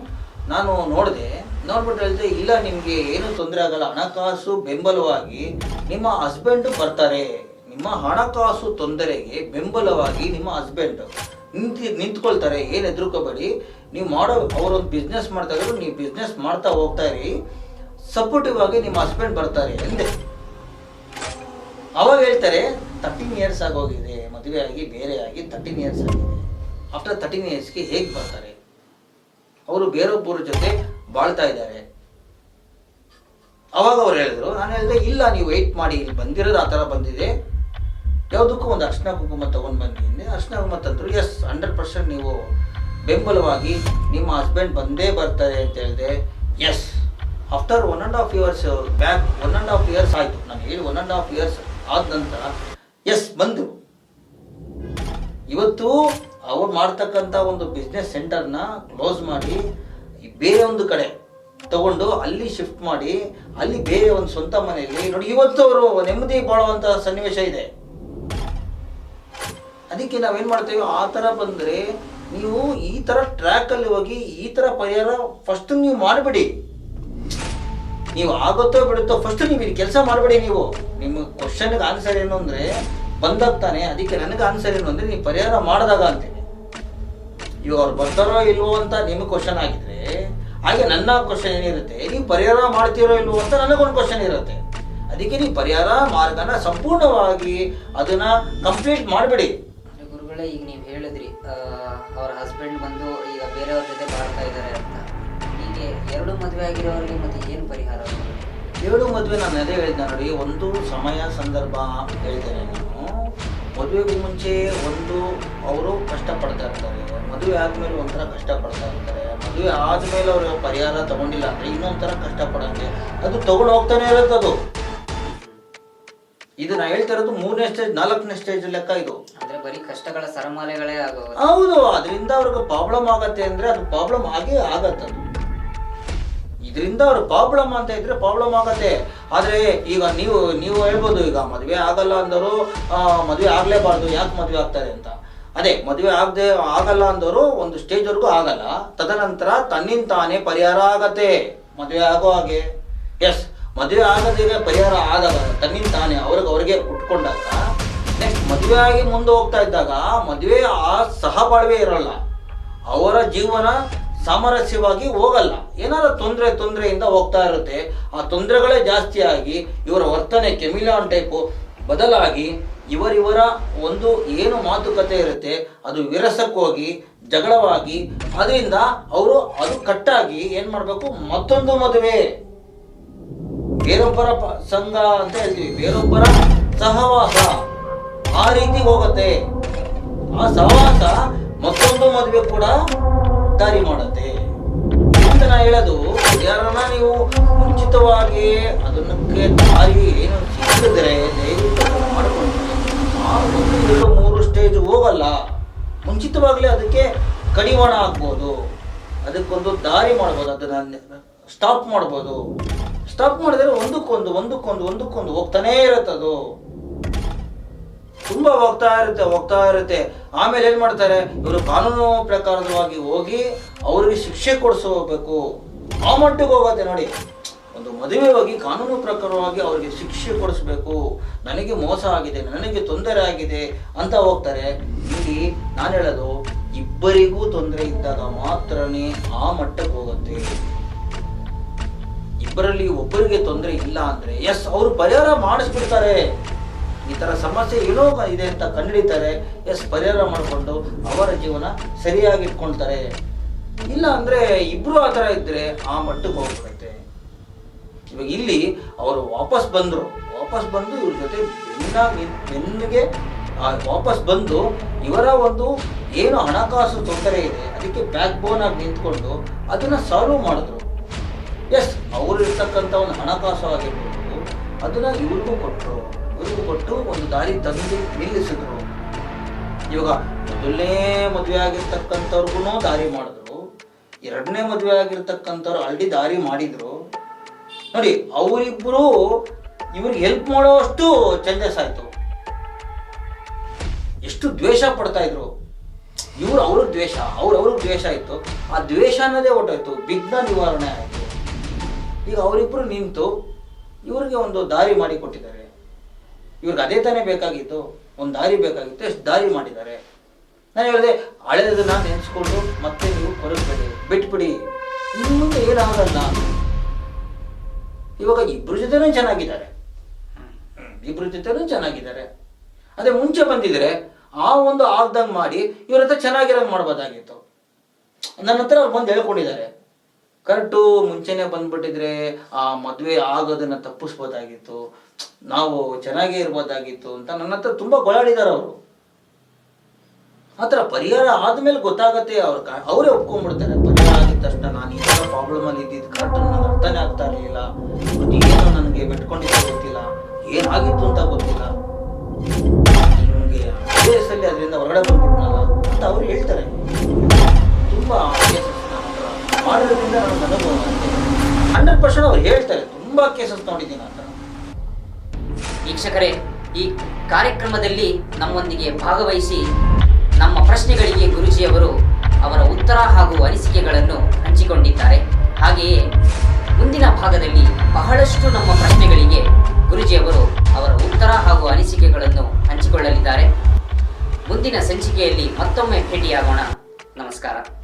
ನಾನು ನೋಡ್ಬಿಟ್ಟು ಹೇಳಿದೆ, ಇಲ್ಲ ನಿಮಗೆ ಏನು ತೊಂದರೆ ಆಗಲ್ಲ, ಹಣಕಾಸು ಬೆಂಬಲವಾಗಿ ನಿಮ್ಮ ಹಸ್ಬೆಂಡ್ ಬರ್ತಾರೆ, ನಿಮ್ಮ ಹಣಕಾಸು ತೊಂದರೆಗೆ ಬೆಂಬಲವಾಗಿ ನಿಮ್ಮ ಹಸ್ಬೆಂಡ್ ನಿಂತ್ಕೊಳ್ತಾರೆ, ಏನು ಹೆದರ್ಕೋಬೇಡಿ, ನೀವು ಅವರೊಂದು ಬಿಸ್ನೆಸ್ ಮಾಡ್ತಾ ಇದ್ರು, ನೀವು ಬಿಸ್ನೆಸ್ ಮಾಡ್ತಾ ಹೋಗ್ತಾ ಇರಿ, ಸಪೋರ್ಟಿವ್ ಆಗಿ ನಿಮ್ಮ ಹಸ್ಬೆಂಡ್ ಬರ್ತಾರೆ ಎಂದೆ. ಅವಾಗ ಹೇಳ್ತಾರೆ 13 ಇಯರ್ಸ್ ಆಗೋಗಿದೆ, ಮದುವೆ ಆಗಿ ಬೇರೆ ಆಗಿ 13 ಇಯರ್ಸ್ ಆಗಿದೆ. ಆಫ್ಟರ್ 13 ಇಯರ್ಸ್ಗೆ ಹೇಗೆ ಬರ್ತಾರೆ? ಅವರು ಬೇರೊಬ್ಬರ ಜೊತೆ ಬಾಳ್ತಾ ಇದ್ದಾರೆ. ಅವಾಗ ಅವ್ರು ಹೇಳಿದ್ರು, ನಾನು ಹೇಳಿದೆ ಇಲ್ಲ ನೀವು ವೆಯ್ಟ್ ಮಾಡಿ, ಇಲ್ಲಿ ಬಂದಿರೋದು ಆ ಥರ ಬಂದಿದೆ, ಯಾವುದಕ್ಕೂ ಒಂದು ಅರ್ಶಿನ ಕುಂಕುಮ ತೊಗೊಂಡು ಬಂದಿದ್ದೆ. ಅರ್ಶಿನ ಕುಂಕುಮ ತಂದರು, ಎಸ್ 100% ನೀವು ಬೆಂಬಲವಾಗಿ ನಿಮ್ಮ ಹಸ್ಬೆಂಡ್ ಬಂದೇ ಬರ್ತಾರೆ ಅಂತ ಹೇಳಿದೆ. Yes, after 1.5 years back, 1.5 years ಆಯಿತು, ನಾನು ಹೇಳಿ 1.5 ಇಯರ್ಸ್ ಆದ ನಂತರ ಎಸ್ ಬಂದು ಇವತ್ತು ಅವ್ರು ಮಾಡ್ತಕ್ಕಂಥ ಒಂದು ಬಿಸ್ನೆಸ್ ಸೆಂಟರ್ನ ಕ್ಲೋಸ್ ಮಾಡಿ ಬೇರೆ ಒಂದು ಕಡೆ ತಗೊಂಡು ಅಲ್ಲಿ ಶಿಫ್ಟ್ ಮಾಡಿ ಅಲ್ಲಿ ಬೇರೆ ಒಂದು ಸ್ವಂತ ಮನೆಯಲ್ಲಿ ನೋಡಿ ಇವತ್ತು ಅವರು ನೆಮ್ಮದಿ ಬಾಳುವಂತ ಸನ್ನಿವೇಶ ಇದೆ. ಅದಕ್ಕೆ ನಾವೇನ್ ಮಾಡ್ತೇವೆ, ಆ ತರ ಬಂದ್ರೆ ನೀವು ಈ ತರ ಟ್ರ್ಯಾಕ್ ಅಲ್ಲಿ ಹೋಗಿ ಈ ತರ ಪರಿಹಾರ ಫಸ್ಟ್ ನೀವು ಮಾಡಬೇಡಿ. ನೀವು ಆಗುತ್ತೋ ಬಿಡುತ್ತೋ ಫಸ್ಟ್ ನೀವು ಈ ಕೆಲಸ ಮಾಡಬೇಡಿ. ನೀವು ನಿಮ್ಮ ಕ್ವಶನ್ಗೆ ಆನ್ಸರ್ ಏನು ಅಂದ್ರೆ ಬಂದಾಗ ತಾನೆ, ಅದಕ್ಕೆ ನನಗೆ ಆನ್ಸರ್ ಏನು ಅಂದ್ರೆ ನೀವು ಪರಿಹಾರ ಮಾಡಿದಾಗ ಅಂತೇನೆ. ಇವಾಗ ಅವ್ರು ಬರ್ತಾರೋ ಇಲ್ವೋ ಅಂತ ನಿಮಗೆ ಕ್ವಶನ್ ಆಗಿದ್ರೆ, ಹಾಗೆ ನನ್ನ ಕ್ವಶನ್ ಏನಿರುತ್ತೆ, ನೀವು ಪರಿಹಾರ ಮಾಡ್ತೀರೋ ಇಲ್ವೋ ಅಂತ ನನಗೊಂದು ಕ್ವಶನ್ ಇರುತ್ತೆ. ಅದಕ್ಕೆ ನೀವು ಪರಿಹಾರ ಮಾರ್ಗನ ಸಂಪೂರ್ಣವಾಗಿ ಅದನ್ನ ಕಂಪ್ಲೀಟ್ ಮಾಡಬೇಡಿ. ಗುರುಗಳೇ, ಈಗ ನೀವು ಹೇಳಿದ್ರಿ ಅವ್ರ ಹಸ್ಬೆಂಡ್ ಬಂದು ಈಗ ಬೇರೆಯವ್ರ ಜೊತೆ ಬಾಳ್ತಾ ಇದ್ದಾರೆ ಅಂತ. ಹೀಗೆ ಎರಡು ಮದುವೆ ಆಗಿರೋರಿಗೆ ಮತ್ತೆ ಏನು ಪರಿಹಾರ? ಎರಡು ಮದುವೆ ನಾನು ಅದೇ ಹೇಳಿದ್ದೆ ನೋಡಿ, ಒಂದು ಸಮಯ ಸಂದರ್ಭ ಹೇಳ್ತೇನೆ ನಾನು. ಮದುವೆಗೂ ಮುಂಚೆ ಒಂದು ಅವರು ಕಷ್ಟಪಡ್ತಾ ಇರ್ತಾರೆ, ಮದುವೆ ಆದ್ಮೇಲೆ ಒಂಥರ ಕಷ್ಟಪಡ್ತಾ ಇರ್ತಾರೆ, ಮದುವೆ ಆದ್ಮೇಲೆ ಅವರು ಪರಿಹಾರ ತಗೊಂಡಿಲ್ಲ ಅಂದ್ರೆ ಇನ್ನೊಂಥರ ಕಷ್ಟಪಡಂಗೆ ಅದು ತಗೊಂಡು ಹೋಗ್ತಾನೆ ಇರುತ್ತೆ. ಅದು ಇದು ನಾ ಹೇಳ್ತಾ ಇರೋದು 3ನೇ ಸ್ಟೇಜ್ 4ನೇ ಸ್ಟೇಜ್ ಲೆಕ್ಕ ಇದು. ಅಂದ್ರೆ ಬರೀ ಕಷ್ಟಗಳ ಸರಮಾಲೆಗಳೇ ಆಗೋದು. ಹೌದು, ಅದರಿಂದ ಅವ್ರಿಗೆ ಪ್ರಾಬ್ಲಮ್ ಆಗತ್ತೆ ಅಂದ್ರೆ ಅದು ಪ್ರಾಬ್ಲಮ್ ಆಗೇ ಆಗತ್ತೆ. ಅದು ಇದರಿಂದ ಅವ್ರ ಪ್ರಾಬ್ಲಮ್ ಅಂತ ಇದ್ರೆ ಪ್ರಾಬ್ಲಮ್ ಆಗತ್ತೆ. ಆದ್ರೆ ಈಗ ನೀವು ಹೇಳ್ಬೋದು, ಈಗ ಮದುವೆ ಆಗಲ್ಲ ಅಂದವರು ಮದುವೆ ಆಗ್ಲೇಬಾರ್ದು, ಯಾಕೆ ಮದುವೆ ಆಗ್ತಾರೆ ಅಂತ. ಅದೇ ಮದುವೆ ಆಗಲ್ಲ ಅಂದವರು ಒಂದು ಸ್ಟೇಜ್ ವರೆಗೂ ಆಗಲ್ಲ, ತದನಂತರ ತನ್ನಿಂದ ತಾನೇ ಪರಿಹಾರ ಆಗತ್ತೆ ಮದುವೆ ಆಗೋ ಹಾಗೆ. ಎಸ್, ಮದುವೆ ಆಗದಿಗೆ ಪರಿಹಾರ ಆದಾಗ ತನ್ನಿಂದ ತಾನೇ ಅವ್ರಿಗೆ ಉಟ್ಕೊಂಡಾಗ ನೆಕ್ಸ್ಟ್ ಮದುವೆ ಆಗಿ ಮುಂದೆ ಹೋಗ್ತಾ ಇದ್ದಾಗ ಮದುವೆ ಆ ಸಹಬಾಳ್ವೆ ಇರಲ್ಲ, ಅವರ ಜೀವನ ಸಾಮರಸ್ಯವಾಗಿ ಹೋಗಲ್ಲ. ಏನಾದ್ರು ತೊಂದರೆಯಿಂದ ಹೋಗ್ತಾ ಇರುತ್ತೆ. ಆ ತೊಂದರೆಗಳೇ ಜಾಸ್ತಿ ಆಗಿ ಇವರ ವರ್ತನೆ ಕೆಮಿಲಾನ್ ಟೈಪು ಬದಲಾಗಿ ಇವರ ಒಂದು ಏನು ಮಾತುಕತೆ ಇರುತ್ತೆ ಅದು ವಿರಸಕ್ಕೋಗಿ ಜಗಳವಾಗಿ ಅದರಿಂದ ಅವರು ಅದು ಕಟ್ಟಾಗಿ ಏನ್ ಮಾಡ್ಬೇಕು, ಮತ್ತೊಂದು ಮದುವೆ, ಬೇರೊಬ್ಬರ ಸಂಘ ಅಂತ ಹೇಳ್ತೀವಿ, ಬೇರೊಬ್ಬರ ಸಹವಾಸ, ಆ ರೀತಿ ಹೋಗುತ್ತೆ. ಆ ಸಹವಾಸ ಮತ್ತೊಂದು ಮದುವೆ ಕೂಡ ದಾರಿ ಮಾಡುತ್ತೆ ಅಂತ ನಾ ಹೇಳೋದು. ಯಾರನ್ನ ನೀವು ಮುಂಚಿತವಾಗಿ ಅದಕ್ಕೆ ದಾರಿ ಏನು ಸಿಕ್ಕಿದ್ರೆ ದಯವಿಟ್ಟು ಮಾಡಿಕೊಂಡ್ರೆ ಆ 1-2-3 ಸ್ಟೇಜ್ ಹೋಗಲ್ಲ. ಮುಂಚಿತವಾಗ್ಲೇ ಅದಕ್ಕೆ ಕಡಿವಾಣ ಆಗ್ಬೋದು, ಅದಕ್ಕೊಂದು ದಾರಿ ಮಾಡ್ಬೋದು, ಅದನ್ನ ಸ್ಟಾಪ್ ಮಾಡ್ಬೋದು. ಸ್ಟಾಪ್ ಮಾಡಿದ್ರೆ ಒಂದಕ್ಕೊಂದು ಹೋಗ್ತಾನೇ ಇರುತ್ತೆ. ಅದು ತುಂಬಾ ಹೋಗ್ತಾ ಇರುತ್ತೆ. ಆಮೇಲೆ ಏನ್ ಮಾಡ್ತಾರೆ, ಇವರು ಕಾನೂನು ಪ್ರಕಾರವಾಗಿ ಹೋಗಿ ಅವ್ರಿಗೆ ಶಿಕ್ಷೆ ಕೊಡಿಸಬೇಕು, ಆ ಮಟ್ಟಿಗೆ ಹೋಗುತ್ತೆ ನೋಡಿ. ಒಂದು ಮದುವೆ ಹೋಗಿ ಕಾನೂನು ಪ್ರಕಾರವಾಗಿ ಅವ್ರಿಗೆ ಶಿಕ್ಷೆ ಕೊಡಿಸ್ಬೇಕು, ನನಗೆ ಮೋಸ ಆಗಿದೆ, ನನಗೆ ತೊಂದರೆ ಆಗಿದೆ ಅಂತ ಹೋಗ್ತಾರೆ. ಇಲ್ಲಿ ನಾನು ಹೇಳೋದು, ಇಬ್ಬರಿಗೂ ತೊಂದರೆ ಇದ್ದಾಗ ಮಾತ್ರನೇ ಆ ಮಟ್ಟಕ್ಕೆ ಹೋಗುತ್ತೆ. ಇಬ್ಬರಲ್ಲಿ ಒಬ್ಬರಿಗೆ ತೊಂದರೆ ಇಲ್ಲ ಅಂದ್ರೆ ಎಸ್ ಅವರು ಪರಿಹಾರ ಮಾಡಿಸ್ಬಿಡ್ತಾರೆ. ಈ ತರ ಸಮಸ್ಯೆ ಏನೋ ಇದೆ ಅಂತ ಕಂಡುಹಿಡಿತಾರೆ, ಎಸ್ ಪರಿಹಾರ ಮಾಡಿಕೊಂಡು ಅವರ ಜೀವನ ಸರಿಯಾಗಿ ಇಟ್ಕೊಳ್ತಾರೆ. ಇಲ್ಲ ಅಂದ್ರೆ ಇಬ್ರು ಆ ತರ ಇದ್ರೆ ಆ ಮಟ್ಟಕ್ಕೆ ಹೋಗ್ಬಿಡುತ್ತೆ. ಇವಾಗ ಇಲ್ಲಿ ಅವರು ವಾಪಸ್ ಬಂದು ಇವ್ರ ಜೊತೆ ಬೆನ್ನಿಗೆ ವಾಪಸ್ ಬಂದು ಇವರ ಒಂದು ಏನು ಹಣಕಾಸು ತೊಂದರೆ ಇದೆ ಅದಕ್ಕೆ ಬ್ಯಾಕ್ ಬೋನ್ ಆಗಿ ನಿಂತ್ಕೊಂಡು ಅದನ್ನ ಸಾಲ್ವ್ ಮಾಡಿದ್ರು. ಎಸ್, ಅವರು ಇರ್ತಕ್ಕಂಥ ಒಂದು ಹಣಕಾಸು ಆಗಿರ್ಬೋದು ಅದನ್ನ ಇವ್ರಿಗೂ ಕೊಟ್ಟು ಒಂದು ದಾರಿ ತಂದು ನಿಲ್ಲಿಸಿದ್ರು. ಇವಾಗ ಮೊದಲನೇ ಮದುವೆ ಆಗಿರ್ತಕ್ಕಂಥವ್ರಿಗೂ ದಾರಿ ಮಾಡಿದ್ರು, 2ನೇ ಮದುವೆ ಆಗಿರ್ತಕ್ಕಂಥವ್ರು ಆಲ್ರೆಡಿ ದಾರಿ ಮಾಡಿದ್ರು ನೋಡಿ. ಅವರಿಬ್ರು ಇವ್ರಿಗೆ ಹೆಲ್ಪ್ ಮಾಡೋಷ್ಟು ಚೇಂಜಸ್ ಆಯ್ತು. ಎಷ್ಟು ದ್ವೇಷ ಪಡ್ತಾ ಇದ್ರು ಇವ್ರು, ಅವ್ರಿಗೆ ದ್ವೇಷ, ಅವ್ರಿಗೆ ದ್ವೇಷ ಆಯ್ತು. ಆ ದ್ವೇಷ ಅನ್ನೋದೇ ಹೊಟ್ಟೋಯ್ತು, ವಿಘ್ನ ನಿವಾರಣೆ ಆಯ್ತು. ಈಗ ಅವರಿಬ್ರು ನಿಂತು ಇವ್ರಿಗೆ ಒಂದು ದಾರಿ ಮಾಡಿ ಕೊಟ್ಟಿದ್ದಾರೆ. ಇವ್ರಿಗೆ ಅದೇ ತಾನೇ ಬೇಕಾಗಿತ್ತು, ಒಂದು ದಾರಿ ಬೇಕಾಗಿತ್ತು, ಎಷ್ಟು ದಾರಿ ಮಾಡಿದ್ದಾರೆ. ನಾನು ಹೇಳಿದೆ, ಹಳೆದನ್ನ ನೆನೆಸ್ಕೊಂಡು ಮತ್ತೆ ನೀವು ಕೊರಗಬೇಡಿ, ಬಿಟ್ಬಿಡಿ, ಇನ್ನು ಮುಂದೆ ಏನಾಗಲ್ಲ. ಇವಾಗ ಇಬ್ರು ಜೊತೆನೂ ಚೆನ್ನಾಗಿದ್ದಾರೆ. ಅದೇ ಮುಂಚೆ ಬಂದಿದ್ರೆ ಆ ಒಂದು ಆಗ್ದಂಗೆ ಮಾಡಿ ಇವ್ರ ಹತ್ರ ಚೆನ್ನಾಗಿರಂಗೆ ಮಾಡ್ಬೋದಾಗಿತ್ತು. ನನ್ನ ಹತ್ರ ಅವ್ರು ಬಂದು ಹೇಳ್ಕೊಂಡಿದ್ದಾರೆ, ಕರೆಕ್ಟು ಮುಂಚೆನೆ ಬಂದ್ಬಿಟ್ಟಿದ್ರೆ ಆ ಮದುವೆ ಆಗೋದನ್ನ ತಪ್ಪಿಸ್ಬೋದಾಗಿತ್ತು, ನಾವು ಚೆನ್ನಾಗೇ ಇರ್ಬೋದಾಗಿತ್ತು ಅಂತ ನನ್ನ ಹತ್ರ ತುಂಬಾ ಗೊಳಾಡಿದ್ದಾರೆ ಅವರು. ಆತರ ಪರಿಹಾರ ಆದ್ಮೇಲೆ ಗೊತ್ತಾಗತ್ತೆ, ಅವರೇ ಒಪ್ಕೊಂಡ್ಬಿಡ್ತಾರೆ. ಪರಿಹಾರ ಆಗಿದ ತಕ್ಷಣ ನಾನು ಈ ತರ ಪ್ರಾಬ್ಲಮ್ ಅಲ್ಲಿ ಇದ್ದಿದ್ದು ಕರೆಕ್ಟ್ ನನಗೆ ಅರ್ಥನೇ ಆಗ್ತಾ ಇರಲಿಲ್ಲ, ಏನು ನನಗೆ ಮೆಟ್ಕೊಂಡಿದ್ದು ಗೊತ್ತಿಲ್ಲ, ಏನಾಗಿತ್ತು ಅಂತ ಗೊತ್ತಿಲ್ಲ, ನಿಮಗೆ ವಯಸ್ಸಲ್ಲಿ ಅದರಿಂದ ಹೊರಗಡೆ ಬಂದ್ಬಿಟ್ನಲ್ಲ ಅಂತ ಅವ್ರು ಹೇಳ್ತಾರೆ. ತುಂಬ ಮಾಡೋದ್ರಿಂದ ನನಗೆ ಅನುಭವ 100% ಅವ್ರು ಹೇಳ್ತಾರೆ. ತುಂಬ ಕೇಸಸ್ ನೋಡಿದ್ದೀನಿ ಅಂತ. ವೀಕ್ಷಕರೇ, ಈ ಕಾರ್ಯಕ್ರಮದಲ್ಲಿ ನಮ್ಮೊಂದಿಗೆ ಭಾಗವಹಿಸಿ ನಮ್ಮ ಪ್ರಶ್ನೆಗಳಿಗೆ ಗುರೂಜಿಯವರು ಅವರ ಉತ್ತರ ಹಾಗೂ ಅನಿಸಿಕೆಗಳನ್ನು ಹಂಚಿಕೊಂಡಿದ್ದಾರೆ. ಹಾಗೆಯೇ ಮುಂದಿನ ಭಾಗದಲ್ಲಿ ಬಹಳಷ್ಟು ನಮ್ಮ ಪ್ರಶ್ನೆಗಳಿಗೆ ಗುರೂಜಿಯವರು ಅವರ ಉತ್ತರ ಹಾಗೂ ಅನಿಸಿಕೆಗಳನ್ನು ಹಂಚಿಕೊಳ್ಳಲಿದ್ದಾರೆ. ಮುಂದಿನ ಸಂಚಿಕೆಯಲ್ಲಿ ಮತ್ತೊಮ್ಮೆ ಭೇಟಿಯಾಗೋಣ. ನಮಸ್ಕಾರ.